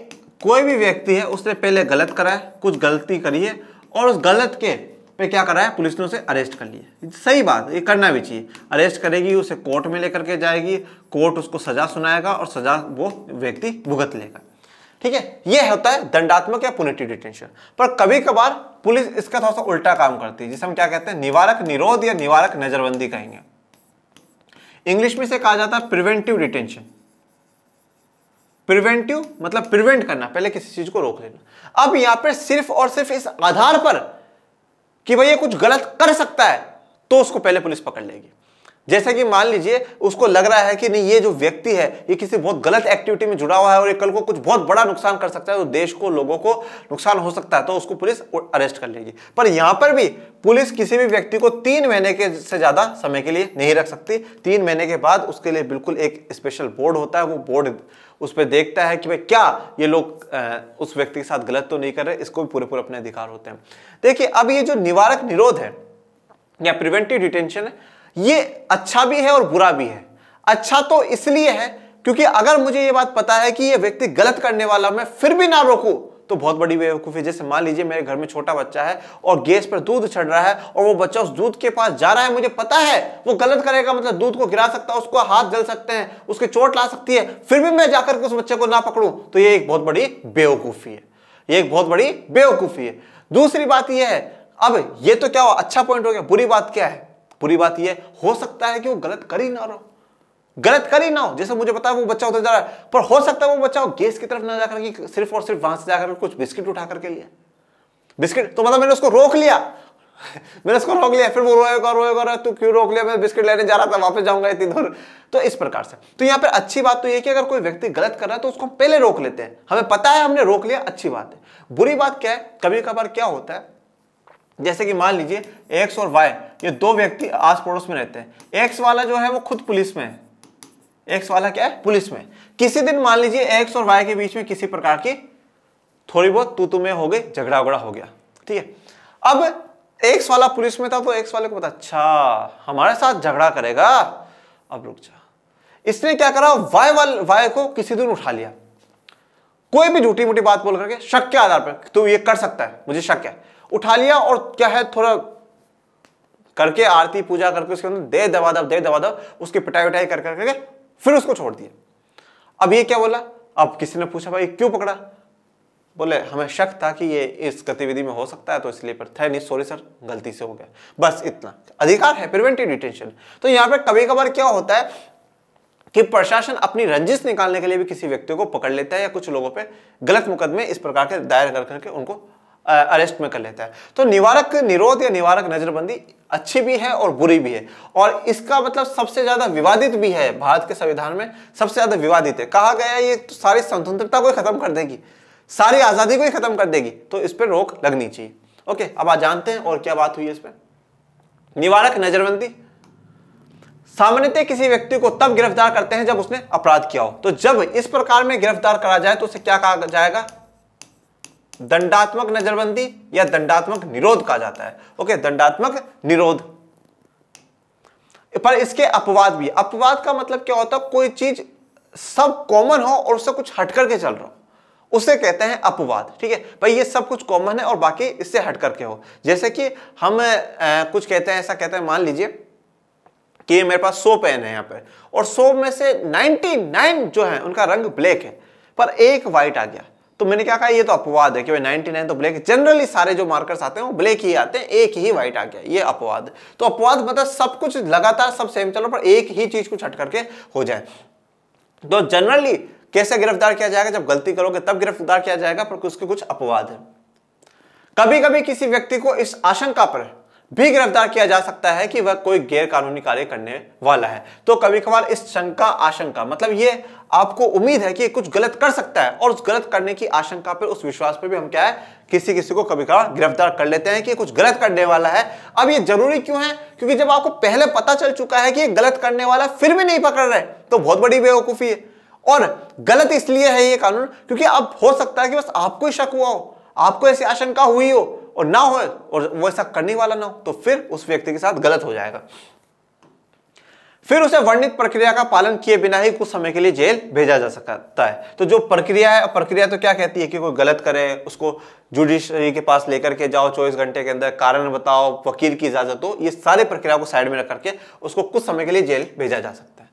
कोई भी व्यक्ति है, उसने पहले गलत करा है, कुछ गलती करी है, और उस गलत के पे क्या करा है, पुलिस ने उसे अरेस्ट कर लिया। सही बात, ये करना भी चाहिए। अरेस्ट करेगी, उसे कोर्ट में लेकर के जाएगी, कोर्ट उसको सजा सुनाएगा और सजा वो व्यक्ति भुगत लेगा, ठीक है। ये होता है दंडात्मक या पुनिटिव डिटेंशन। पर कभी कभार पुलिस इसका थोड़ा सा उल्टा काम करती है, जिसे हम क्या कहते हैं, निवारक निरोध या निवारक नजरबंदी कहेंगे। इंग्लिश में से कहा जाता है प्रिवेंटिव डिटेंशन। प्रिवेंटिव मतलब प्रिवेंट करना, पहले किसी चीज को रोक लेना। अब यहां पर सिर्फ और सिर्फ इस आधार पर कि भाई ये कुछ गलत कर सकता है, तो उसको पहले पुलिस पकड़ लेगी। जैसे कि मान लीजिए उसको लग रहा है कि नहीं, ये जो व्यक्ति है ये किसी बहुत गलत एक्टिविटी में जुड़ा हुआ है और ये कल को कुछ बहुत बड़ा नुकसान कर सकता है, तो देश को, लोगों को नुकसान हो सकता है, तो उसको पुलिस अरेस्ट कर लेगी। पर यहां पर भी पुलिस किसी भी व्यक्ति को 3 महीने के से ज्यादा समय के लिए नहीं रख सकती। 3 महीने के बाद उसके लिए बिल्कुल एक स्पेशल बोर्ड होता है, वो बोर्ड उस पर देखता है कि भाई क्या ये लोग उस व्यक्ति के साथ गलत तो नहीं कर रहे, इसको भी पूरे पूरे अपने अधिकार होते हैं। देखिए, अब ये जो निवारक निरोध है या प्रिवेंटिव डिटेंशन है, ये अच्छा भी है और बुरा भी है। अच्छा तो इसलिए है क्योंकि अगर मुझे ये बात पता है कि ये व्यक्ति गलत करने वाला, मैं फिर भी ना रोकूं तो बहुत बड़ी बेवकूफी। जैसे मान लीजिए मेरे घर में छोटा बच्चा है और गैस पर दूध चढ़ रहा है और वो बच्चा उस दूध के पास जा रहा है, मुझे पता है वो गलत करेगा, मतलब दूध को गिरा सकता है, उसको हाथ जल सकते हैं, उसके चोट ला सकती है, फिर भी मैं जाकर के उस बच्चे को ना पकड़ूं, तो ये एक बहुत बड़ी बेवकूफी है। ये एक बहुत बड़ी बेवकूफी है। दूसरी बात यह है, अब ये तो क्या हुआ, अच्छा पॉइंट हो गया। बुरी बात क्या है? बुरी बात ये हो सकता है कि वो गलत कर ही ना हो। जैसे मुझे पता है वो बच्चा उधर जा रहा है, पर हो सकता है वो बच्चा गैस की तरफ ना जाकर के सिर्फ और सिर्फ वहां से जाकर कुछ बिस्किट उठा करके लिया। बिस्किट तो मतलब मैंने उसको रोक लिया फिर वो रोएगा, तू क्यों रोक लिया, मैं बिस्किट लेने जा रहा था, वापस जाऊंगा इतनी दूर। तो इस प्रकार से तो यहाँ पर अच्छी बात तो ये कि अगर कोई व्यक्ति गलत कर रहा है तो उसको पहले रोक लेते हैं, हमें पता है, हमने रोक लिया, अच्छी बात है। बुरी बात क्या है, कभी कभार क्या होता है, जैसे कि मान लीजिए एक्स और वाई, ये दो व्यक्ति आस पड़ोस में रहते हैं। एक्स वाला जो है वो खुद पुलिस में है, एक्स वाला क्या है, पुलिस में। किसी दिन मान लीजिए एक्स और वाई के बीच में किसी प्रकार की थोड़ी बहुत तू तुम्हें हो गई, झगड़ा हो गया, ठीक है। अब एक्स वाला पुलिस में था तो एक्स वाले को पता, अच्छा हमारे साथ झगड़ा करेगा, अब रुक जा। इसने क्या करा, वाई को किसी दिन उठा लिया, कोई भी झूठी मूठी बात बोल करके, शक के आधार पर, तो ये कर सकता है, मुझे शक है, उठा लिया और क्या है, थोड़ा करके आरती पूजा करके उसके अंदर दे दबा दो उसकी पिटाई उठाई कर करके फिर उसको छोड़ दिया। अब ये क्या बोला, अब किसी ने पूछा भाई क्यों पकड़ा, बोले हमें शक था कि ये इस गतिविधि में हो सकता है तो इसलिए, पर था नहीं, सॉरी सर गलती से हो गया, बस इतना अधिकार है, प्रिवेंटिव डिटेंशन। तो यहां पर कभी कभार क्या होता है कि प्रशासन अपनी रंजिश निकालने के लिए भी किसी व्यक्ति को पकड़ लेता है या कुछ लोगों पे गलत मुकदमे इस प्रकार के दायर कर करके उनको अरेस्ट में कर लेता है। तो निवारक निरोध या निवारक नजरबंदी अच्छी भी है और बुरी भी है, और इसका मतलब सबसे ज्यादा विवादित भी है। भारत के संविधान में सबसे ज्यादा विवादित है। कहा गया ये तो सारी स्वतंत्रता को खत्म कर देगी, सारी आजादी को ही खत्म कर देगी, तो इस पर रोक लगनी चाहिए। ओके, अब आज जानते हैं और क्या बात हुई है इस पर। निवारक नजरबंदी, सामान्यतः किसी व्यक्ति को तब गिरफ्तार करते हैं जब उसने अपराध किया हो। तो जब इस प्रकार में गिरफ्तार करा जाए तो उसे क्या कहा जाएगा, दंडात्मक नजरबंदी या दंडात्मक निरोध कहा जाता है। ओके, दंडात्मक निरोध। पर इसके अपवाद भी, अपवाद का मतलब क्या होता है, कोई चीज सब कॉमन हो और उससे कुछ हट करके चल रहा हो, उसे कहते हैं अपवाद। ठीक है भाई, ये सब कुछ कॉमन है और बाकी इससे हट करके हो। जैसे कि हम कुछ कहते हैं, ऐसा कहते हैं, मान लीजिए कि मेरे पास 100 पेन है यहाँ पे, और 100 में से 99 जो है उनका रंग ब्लैक है, पर एक व्हाइट आ गया, तो मैंने क्या कहा, ये तो अपवाद है कि भाई 99 तो ब्लैक, जनरली सारे जो मार्कर्स आते हैं वो ब्लैक ही आते हैं, एक ही व्हाइट आ गया, ये अपवाद है। तो अपवाद मतलब सब कुछ लगातार सब सेम चलो पर एक ही चीज कुछ हट करके हो जाए। तो जनरली कैसे गिरफ्तार किया जाएगा, जब गलती करोगे तब गिरफ्तार किया जाएगा, पर उसके कुछ अपवाद है। कभी कभी किसी व्यक्ति को इस आशंका पर भी गिरफ्तार किया जा सकता है कि वह कोई गैर कानूनी कार्य करने वाला है। तो कभी कभार इस शंका आशंका मतलब ये आपको उम्मीद है कि कुछ गलत कर सकता है, और उस गलत करने की आशंका पर, उस विश्वास पर भी हम क्या है, किसी किसी को कभी कभार गिरफ्तार कर लेते हैं कि कुछ गलत करने वाला है। अब ये जरूरी क्यों है, क्योंकि जब आपको पहले पता चल चुका है कि ये गलत करने वाला फिर भी नहीं पकड़ रहे तो बहुत बड़ी बेवकूफी है। और गलत इसलिए है ये कानून क्योंकि अब हो सकता है कि बस आपको ही शक हुआ हो, आपको ऐसी आशंका हुई हो और ना हो, और वो ऐसा करने वाला ना हो, तो फिर उस व्यक्ति के साथ गलत हो जाएगा। फिर उसे वर्णित प्रक्रिया का पालन किए बिना ही कुछ समय के लिए जेल भेजा जा सकता है। तो जो प्रक्रिया है, प्रक्रिया तो क्या कहती है कि कोई गलत करे उसको जुडिशरी के पास लेकर के जाओ, 24 घंटे के अंदर कारण बताओ, वकील की इजाजत हो, ये सारी प्रक्रिया को साइड में रख करके उसको कुछ समय के लिए जेल भेजा जा सकता है।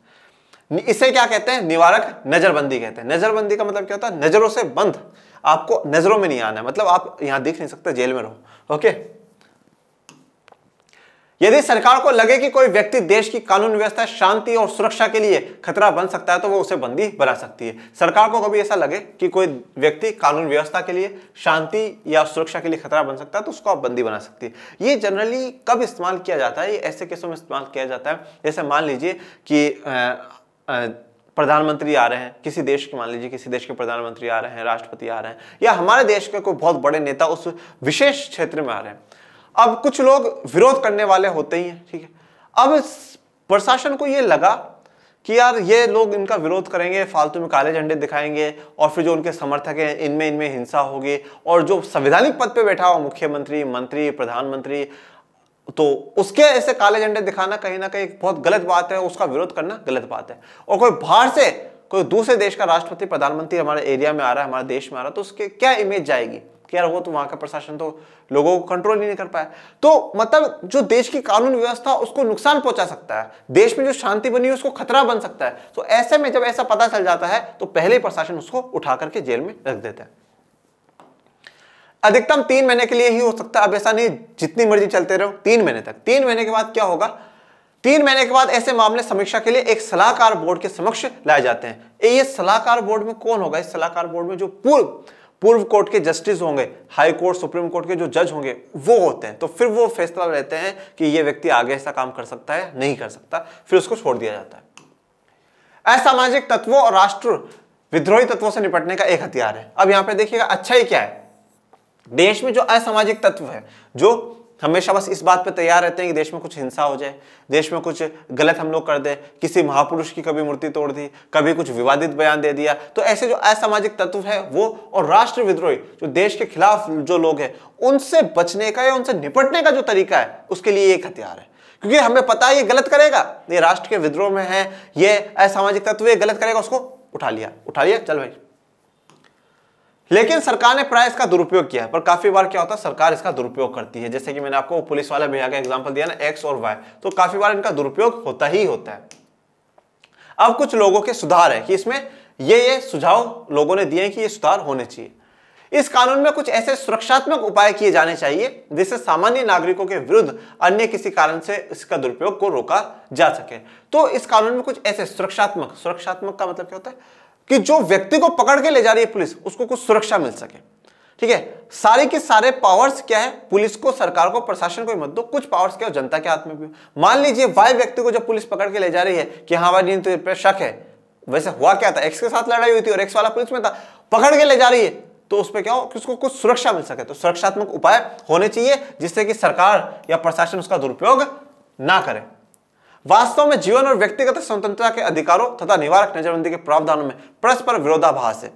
इसे क्या कहते हैं, निवारक नजरबंदी कहते हैं। नजरबंदी का मतलब क्या होता है, नजरों से बंद, आपको नजरों में नहीं आना है, मतलब आप यहां दिख नहीं सकते, जेल में रहो। ओके, यदि सरकार को लगे कि कोई व्यक्ति देश की कानून व्यवस्था, शांति और सुरक्षा के लिए खतरा बन सकता है तो वो उसे बंदी बना सकती है। सरकार को कभी ऐसा लगे कि कोई व्यक्ति कानून व्यवस्था के लिए, शांति या सुरक्षा के लिए खतरा बन सकता है तो उसको आप बंदी बना सकती है। ये जनरली कब इस्तेमाल किया जाता है, ये ऐसे केसों में इस्तेमाल किया जाता है जैसे मान लीजिए कि प्रधानमंत्री आ रहे हैं किसी देश के, मान लीजिए किसी देश के प्रधानमंत्री आ रहे हैं, राष्ट्रपति आ रहे हैं, या हमारे देश के कोई बहुत बड़े नेता उस विशेष क्षेत्र में आ रहे हैं। अब कुछ लोग विरोध करने वाले होते ही हैं, ठीक है। अब प्रशासन को ये लगा कि यार ये लोग इनका विरोध करेंगे, फालतू में काले झंडे दिखाएंगे, और फिर जो उनके समर्थक हैं इनमें हिंसा होगी, और जो संवैधानिक पद पे बैठा हुआ मुख्यमंत्री, मंत्री, प्रधानमंत्री, तो उसके ऐसे काले झंडे दिखाना कहीं ना कहीं बहुत गलत बात है, उसका विरोध करना गलत बात है। और कोई बाहर से कोई दूसरे देश का राष्ट्रपति, प्रधानमंत्री हमारे एरिया में आ रहा है, हमारे देश में आ रहा है, तो उसके क्या इमेज जाएगी कि यार वो तो वहां का प्रशासन तो लोगों को कंट्रोल ही नहीं कर पाया। तो मतलब जो देश की कानून व्यवस्था उसको नुकसान पहुंचा सकता है, देश में जो शांति बनी है उसको खतरा बन सकता है। तो ऐसे में जब ऐसा पता चल जाता है तो पहले ही प्रशासन उसको उठा करके जेल में रख देता है। अधिकतम 3 महीने के लिए ही हो सकता है। अब ऐसा नहीं जितनी मर्जी चलते रहो, 3 महीने तक। 3 महीने के बाद क्या होगा, 3 महीने के बाद ऐसे मामले समीक्षा के लिए एक सलाहकार बोर्ड के समक्ष लाए जाते हैं। ये सलाहकार बोर्ड में कौन होगा, इस सलाहकार बोर्ड में जो पूर्व कोर्ट के जस्टिस होंगे, हाई कोर्ट, सुप्रीम कोर्ट के जो जज होंगे वो होते हैं। तो फिर वो फैसला लेते हैं कि ये व्यक्ति आगे ऐसा काम कर सकता है, नहीं कर सकता, फिर उसको छोड़ दिया जाता है। असामाजिक तत्वों और राष्ट्र विद्रोही तत्वों से निपटने का एक हथियार है। अब यहां पे देखिएगा अच्छा ही क्या है, देश में जो असामाजिक तत्व है, जो हमेशा बस इस बात पे तैयार रहते हैं कि देश में कुछ हिंसा हो जाए, देश में कुछ गलत हम लोग कर दे, किसी महापुरुष की कभी मूर्ति तोड़ दी, कभी कुछ विवादित बयान दे दिया, तो ऐसे जो असामाजिक तत्व है वो, और राष्ट्र विद्रोही जो देश के खिलाफ जो लोग हैं, उनसे बचने का या उनसे निपटने का जो तरीका है उसके लिए एक हथियार है। क्योंकि हमें पता है ये गलत करेगा, ये राष्ट्र के विद्रोह में है, ये असामाजिक तत्व ये गलत करेगा, उसको उठा लिया, चल भाई। लेकिन सरकार ने प्राय इसका दुरुपयोग किया है, पर काफी बार क्या होता है, सरकार इसका दुरुपयोग करती है। जैसे कि मैंने आपको पुलिस वाला भैया का एग्जांपल दिया ना, एक्स और वाई, तो काफी बार इनका दुरुपयोग होता ही होता है। अब कुछ लोगों के सुधार है कि इसमें ये सुझाव लोगों ने दिए हैं कि ये सुधार होने चाहिए। इस कानून में कुछ ऐसे सुरक्षात्मक उपाय किए जाने चाहिए जिससे सामान्य नागरिकों के विरुद्ध अन्य किसी कारण से इसका दुरुपयोग को रोका जा सके। तो इस कानून में कुछ ऐसे सुरक्षात्मक का मतलब क्या होता है कि जो व्यक्ति को पकड़ के ले जा रही है पुलिस, उसको कुछ सुरक्षा मिल सके, ठीक है। सारे के सारे पावर्स क्या है, पुलिस को, सरकार को, प्रशासन को मत दो, कुछ पावर्स क्या हो जनता के हाथ में भी। मान लीजिए वाई व्यक्ति को जब पुलिस पकड़ के ले जा रही है कि हाँ भाई तो पे शक है, वैसे हुआ क्या था, एक्स के साथ लड़ाई हुई थी और एक्स वाला पुलिस में था, पकड़ के ले जा रही है, तो उस पर क्या हो कि उसको कुछ सुरक्षा मिल सके। तो सुरक्षात्मक उपाय होने चाहिए जिससे कि सरकार या प्रशासन उसका दुरुपयोग ना करे। वास्तव में जीवन और व्यक्तिगत स्वतंत्रता के अधिकारों तथा निवारक नजरबंदी के प्रावधानों में परस्पर विरोधाभास है।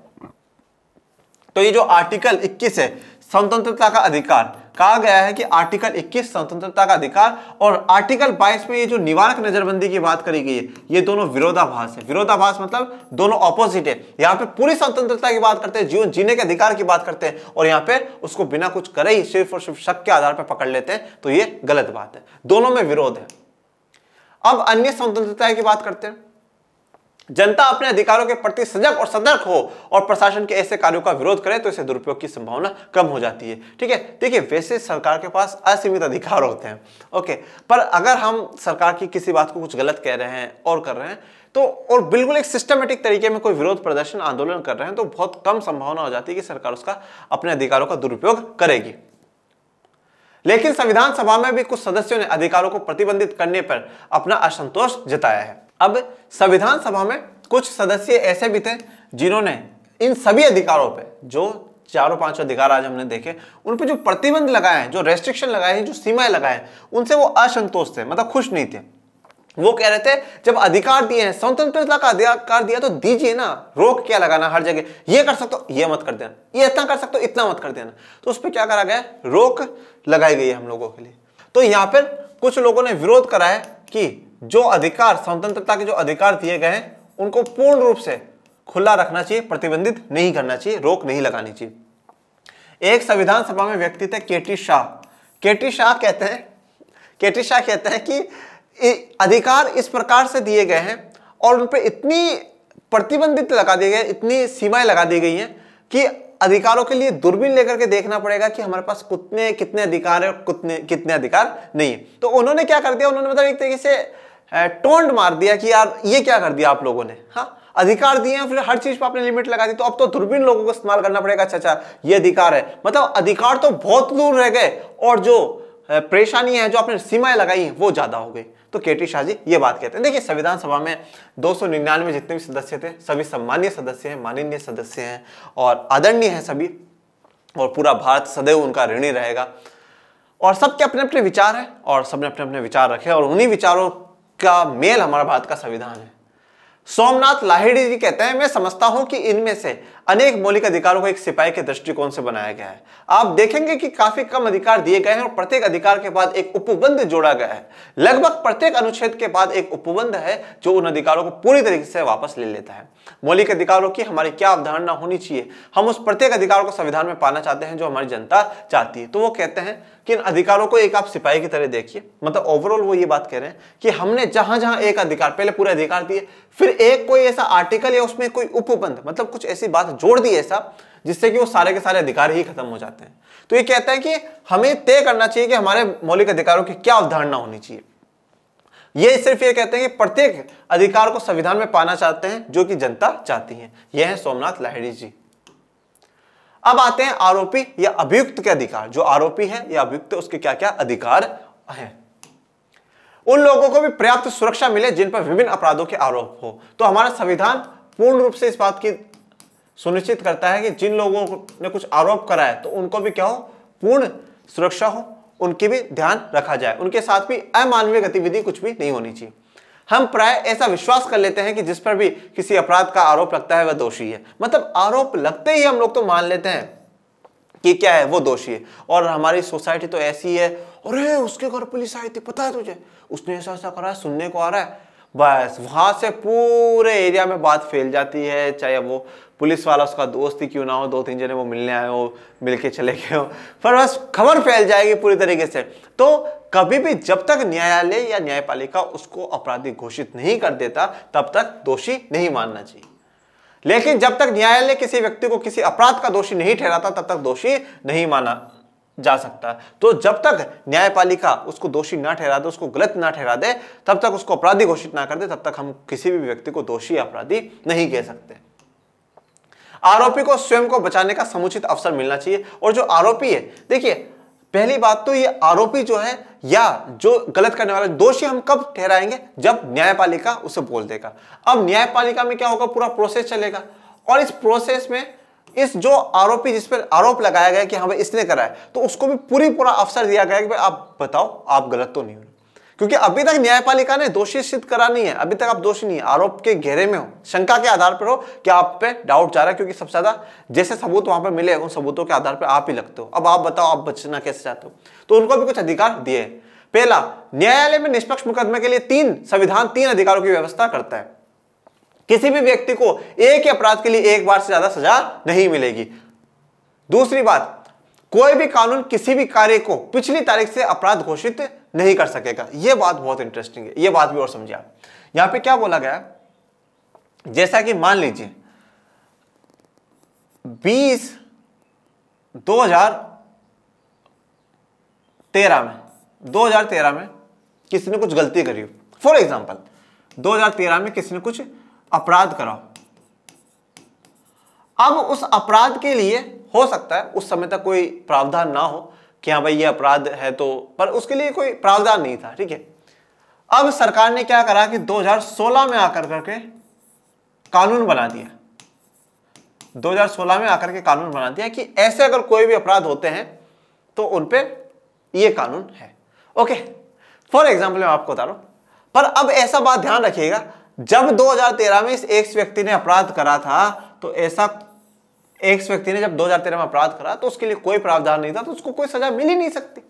तो ये जो आर्टिकल 21 है, स्वतंत्रता का अधिकार, कहा गया है कि आर्टिकल 21 स्वतंत्रता का अधिकार और आर्टिकल 22 में ये जो निवारक नजरबंदी की बात करी गई है, ये दोनों विरोधाभास है। विरोधाभास मतलब दोनों ऑपोजिट है। यहाँ पे पूरी स्वतंत्रता की बात करते हैं, जीवन जीने के अधिकार की बात करते हैं, और यहाँ पे उसको बिना कुछ करे ही सिर्फ और सिर्फ शक के आधार पर पकड़ लेते हैं, तो ये गलत बात है। दोनों में विरोध है। अब अन्य स्वतंत्रता की बात करते हैं। जनता अपने अधिकारों के प्रति सजग और सतर्क हो और प्रशासन के ऐसे कार्यों का विरोध करे तो इसे दुरुपयोग की संभावना कम हो जाती है। ठीक है, देखिए वैसे सरकार के पास असीमित अधिकार होते हैं, ओके, पर अगर हम सरकार की किसी बात को कुछ गलत कह रहे हैं और कर रहे हैं तो, और बिल्कुल एक सिस्टमेटिक तरीके में कोई विरोध प्रदर्शन आंदोलन कर रहे हैं, तो बहुत कम संभावना हो जाती है कि सरकार उसका अपने अधिकारों का दुरुपयोग करेगी। लेकिन संविधान सभा में भी कुछ सदस्यों ने अधिकारों को प्रतिबंधित करने पर अपना असंतोष जताया है। अब संविधान सभा में कुछ सदस्य ऐसे भी थे जिन्होंने इन सभी अधिकारों पे, जो चारों पांच अधिकार आज हमने देखे, उन पे जो प्रतिबंध लगाए हैं, जो रेस्ट्रिक्शन लगाए हैं, जो सीमाएं लगाए हैं, उनसे वो असंतोष थे, मतलब खुश नहीं थे। वो कह रहे थे जब अधिकार दिए हैं, स्वतंत्रता का अधिकार दिया तो दीजिए ना, रोक क्या लगाना हर जगह, ये कर सकते हो ये मत कर देना, ये इतना कर सकते हो इतना मत कर देना। तो उस पर क्या करा गया, रोक लगाई गई है हम लोगों के लिए। तो यहाँ पर कुछ लोगों ने विरोध करा है कि जो अधिकार, स्वतंत्रता के जो अधिकार दिए गए हैं, उनको पूर्ण रूप से खुला रखना चाहिए, प्रतिबंधित नहीं करना चाहिए, रोक नहीं लगानी चाहिए। एक संविधान सभा में व्यक्ति थे केटी शाह। केटी शाह कहते हैं कि अधिकार इस प्रकार से दिए गए हैं और उन पर इतनी प्रतिबंधित लगा दिए गए, इतनी सीमाएं लगा दी गई हैं कि अधिकारों के लिए दूरबीन लेकर के देखना पड़ेगा कि हमारे पास कितने अधिकार है और कितने अधिकार नहीं है। तो उन्होंने क्या कर दिया, उन्होंने मतलब एक तरीके से टोंड मार दिया कि यार ये क्या कर दिया आप लोगों ने, हाँ अधिकार दिए हैं फिर हर चीज पर आपने लिमिट लगा दी, तो अब तो दूरबीन लोगों को इस्तेमाल करना पड़ेगा। अच्छा ये अधिकार है, मतलब अधिकार तो बहुत दूर रह गए और जो परेशानी है, जो आपने सीमाएं लगाई वो ज्यादा हो गई। तो केटी शाह जी ये बात कहते हैं। देखिए संविधान सभा में 299 जितने भी सदस्य थे सभी सम्मानीय सदस्य हैं, माननीय सदस्य हैं और आदरणीय हैं सभी, और पूरा भारत सदैव उनका ऋणी रहेगा। और सबके अपने अपने विचार हैं और सबने अपने अपने विचार रखे और उन्हीं विचारों का मेल हमारा भारत का संविधान है। सोमनाथ लाहिड़ी जी कहते हैं, मैं समझता हूं कि इनमें से अनेक मौलिक अधिकारों को एक सिपाही के दृष्टिकोण से बनाया गया है। आप देखेंगे कि काफी कम अधिकार दिए गए हैं और प्रत्येक अधिकार के बाद एक उपबंध जोड़ा गया है। लगभग प्रत्येक अनुच्छेद के बाद एक उपबंध है जो उन अधिकारों को पूरी तरीके से वापस ले लेता है। मौलिक अधिकारों की हमारी क्या अवधारणा होनी चाहिए, हम उस प्रत्येक अधिकार को संविधान में पाना चाहते हैं जो हमारी जनता चाहती है। तो वो कहते हैं कि इन अधिकारों को एक आप सिपाही की तरह देखिए, मतलब ओवरऑल वो ये बात कह रहे हैं कि हमने जहां जहां एक अधिकार, पहले पूरे अधिकार दिए, फिर एक कोई ऐसा आर्टिकल या उसमें कोई उपबंध, मतलब कुछ ऐसी बात जोड़ दी ऐसा जिससे कि वो सारे के सारे अधिकार ही खत्म हो जाते हैं। तो ये कहता है कि हमें तय करना चाहिए कि हमारे मौलिक अधिकारों की क्या अवधारणा होनी चाहिए। ये सिर्फ ये कहते हैं कि प्रत्येक अधिकार को संविधान में पाना चाहते हैं जो कि जनता चाहती है। यह है सोमनाथ लाहिड़ी जी। अब आते हैं आरोपी या अभियुक्त के अधिकार। जो आरोपी है या अभियुक्त, उसके क्या क्या अधिकार हैं। उन लोगों को भी पर्याप्त सुरक्षा मिले जिन पर विभिन्न अपराधों के आरोप हो। तो हमारा संविधान पूर्ण रूप से इस बात की सुनिश्चित करता है कि जिन लोगों ने कुछ आरोप करा है तो उनको भी क्या हो, पूर्ण सुरक्षा हो, उनकी भी ध्यान रखा जाए, उनके साथ भी अमानवीय गतिविधि कुछ भी नहीं होनी चाहिए। हम प्राय ऐसा विश्वास कर लेते हैं कि जिस पर भी किसी अपराध का आरोप लगता है वह दोषी है, मतलब आरोप लगते ही हम लोग तो मान लेते हैं कि क्या है, वो दोषी है। और हमारी सोसाइटी तो ऐसी है, अरे उसके घर पुलिस आई थी, पता है तुझे, उसने ऐसा ऐसा करा है, सुनने को आ रहा है, बस वहां से पूरे एरिया में बात फैल जाती है। चाहे वो पुलिस वाला उसका दोस्त ही क्यों ना हो, 2-3 जने वो मिलने आए हो, मिलके चले गए हो, पर बस खबर फैल जाएगी पूरी तरीके से। तो कभी भी जब तक न्यायालय या न्यायपालिका उसको अपराधी घोषित नहीं कर देता तब तक दोषी नहीं मानना चाहिए। लेकिन जब तक न्यायालय किसी व्यक्ति को किसी अपराध का दोषी नहीं ठहराता तब तक दोषी नहीं माना जा सकता। तो जब तक न्यायपालिका उसको दोषी ना ठहरा दे, उसको गलत ना ठहरा दे, तब तक उसको अपराधी घोषित ना कर दे, तब तक हम किसी भी व्यक्ति को दोषी या अपराधी नहीं कह सकते। आरोपी को स्वयं को बचाने का समुचित अवसर मिलना चाहिए। और जो आरोपी है, देखिए पहली बात तो ये आरोपी जो है या जो गलत करने वाला, दोषी हम कब ठहराएंगे, जब न्यायपालिका उसे बोल देगा। अब न्यायपालिका में क्या होगा, पूरा प्रोसेस चलेगा और इस प्रोसेस में इस जो आरोपी जिस पर आरोप लगाया गया कि हाँ भाई इसने करा है, तो उसको भी पूरा अवसर दिया गया कि भाई आप बताओ आप गलत तो नहीं हो, क्योंकि अभी तक न्यायपालिका ने दोषी सिद्ध करा नहीं है, अभी तक आप दोषी नहीं है, आरोप के घेरे में हो, शंका के आधार पर हो कि आप पे डाउट जा रहा है, क्योंकि सबसे ज्यादा जैसे सबूत वहां पर मिले उन सबूतों के आधार पर आप ही लगते हो। अब आप बताओ आप बचना कैसे चाहते हो। तो उनको भी कुछ अधिकार दिए। पहला, न्यायालय में निष्पक्ष मुकदमे के लिए संविधान 3 अधिकारों की व्यवस्था करता है। किसी भी व्यक्ति को एक ही अपराध के लिए एक बार से ज्यादा सजा नहीं मिलेगी। दूसरी बात, कोई भी कानून किसी भी कार्य को पिछली तारीख से अपराध घोषित नहीं कर सकेगा। यह बात बहुत इंटरेस्टिंग है, यह बात भी और समझिए आप। यहां पे क्या बोला गया, जैसा कि मान लीजिए 2013 में किसी ने कुछ गलती करी हो। फॉर एग्जाम्पल 2013 में किसी ने कुछ अपराध करा हो। अब उस अपराध के लिए हो सकता है उस समय तक कोई प्रावधान ना हो कि हाँ भाई ये अपराध है, तो पर उसके लिए कोई प्रावधान नहीं था, ठीक है। अब सरकार ने क्या करा कि 2016 में आकर करके कानून बना दिया। 2016 में आकर के कानून बना दिया कि ऐसे अगर कोई भी अपराध होते हैं तो उन पे ये कानून है। ओके, फॉर एग्जाम्पल मैं आपको बता रहा हूं, पर अब ऐसा बात ध्यान रखिएगा, जब 2013 में इस एक व्यक्ति ने अपराध करा था तो ऐसा एक व्यक्ति ने जब 2013 में अपराध करा तो उसके लिए कोई प्रावधान नहीं था, तो उसको कोई सजा मिल ही नहीं सकती,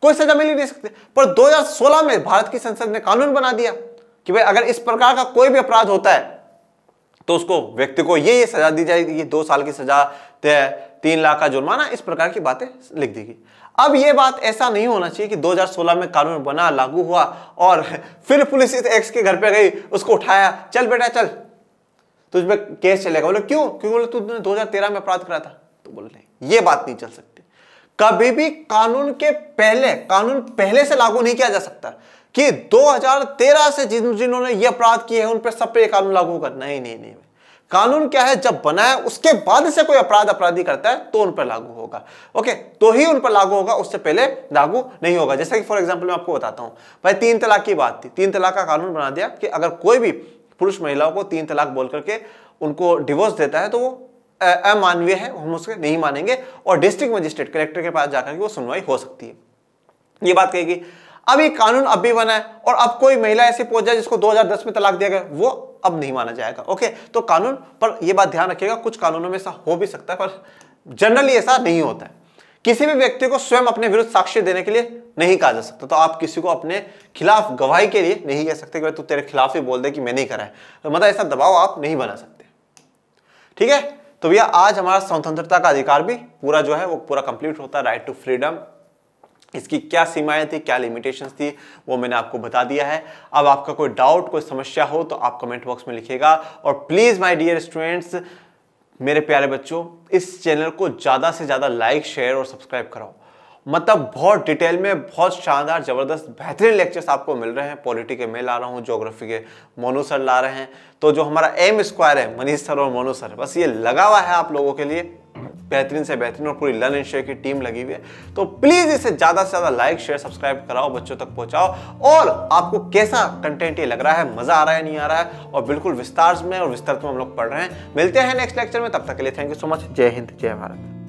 कोई सजा मिल ही नहीं सकती। पर 2016 में भारत की संसद ने कानून बना दिया कि भाई अगर इस प्रकार का कोई भी अपराध होता है तो उसको व्यक्ति को ये सजा दी जाएगी, 2 साल की सजा, 3 लाख का जुर्माना, इस प्रकार की बातें लिख दी गई। अब ये बात ऐसा नहीं होना चाहिए कि 2016 में कानून बना, लागू हुआ और फिर पुलिस इस एक्स के घर पे गई, उसको उठाया, चल बेटा चल तुझ पे केस चलेगा। बोले क्यों? क्योंकि बोले तूने 2013 में अपराध करा था। तो बोले नहीं, ये बात नहीं चल सकती। कभी भी कानून पहले से लागू नहीं किया जा सकता कि 2013 से जिन्होंने ये अपराध किए हैं उन पर सब पे कानून लागू कर, नहीं। कानून क्या है, जब बना है उसके बाद से कोई अपराधी करता है तो उन पर लागू होगा। ओके, तो ही उन पर लागू होगा, उससे पहले लागू नहीं होगा। जैसे कि फॉर एग्जांपल मैं आपको बताता हूं, भाई 3 तलाक की बात थी। 3 तलाक का कानून बना दिया कि अगर कोई भी पुरुष महिलाओं को 3 तलाक बोल करके उनको डिवोर्स देता है तो वो अमानवीय है, हम उसके नहीं मानेंगे और डिस्ट्रिक्ट मजिस्ट्रेट कलेक्टर के पास जाकर के वो सुनवाई हो सकती है, ये बात कहेगी। अब ये कानून अब भी बना है और अब कोई महिला ऐसी पहुंच जाए जिसको 2010 में तलाक दिया गया, वो अब नहीं माना जाएगा। ओके, तो कानून पर ये बात ध्यान रखिएगा, कुछ कानूनों में ऐसा हो भी सकता है पर जनरली ऐसा नहीं होता है। किसी भी व्यक्ति को स्वयं अपने विरुद्ध साक्ष्य देने के लिए नहीं कहा जा सकता। तो आप किसी को अपने खिलाफ गवाही के लिए नहीं कह सकते कि तू तेरे खिलाफ ही बोल दे कि मैं नहीं करा है, तो मतलब ऐसा दबाव आप नहीं बना सकते, ठीक है। तो भैया आज हमारा स्वतंत्रता का अधिकार भी पूरा जो है वो पूरा कंप्लीट होता है, राइट टू फ्रीडम। इसकी क्या सीमाएं थी, क्या लिमिटेशंस थी, वो मैंने आपको बता दिया है। अब आपका कोई डाउट, कोई समस्या हो तो आप कमेंट बॉक्स में लिखिएगा। और प्लीज माय डियर स्टूडेंट्स, मेरे प्यारे बच्चों, इस चैनल को ज्यादा से ज्यादा लाइक, शेयर और सब्सक्राइब कराओ। मतलब बहुत डिटेल में बहुत शानदार, जबरदस्त, बेहतरीन लेक्चर्स आपको मिल रहे हैं। पॉलिटी के मैं ला रहा हूँ, ज्योग्राफी के मोनू सर ला रहे हैं। तो जो हमारा एम स्क्वायर है, मनीष सर और मोनू सर, बस ये लगा हुआ है आप लोगों के लिए, बेहतरीन से बेहतरीन, और पूरी लर्न एंड शेयर की टीम लगी हुई है। तो प्लीज इसे ज्यादा से ज्यादा लाइक, शेयर, सब्सक्राइब कराओ, बच्चों तक पहुंचाओ। और आपको कैसा कंटेंट ये लग रहा है, मजा आ रहा है, नहीं आ रहा है, और बिल्कुल विस्तार में और विस्तृत में हम लोग पढ़ रहे हैं। मिलते हैं नेक्स्ट लेक्चर में, तब तक के लिए थैंक यू सो मच। जय हिंद, जय भारत।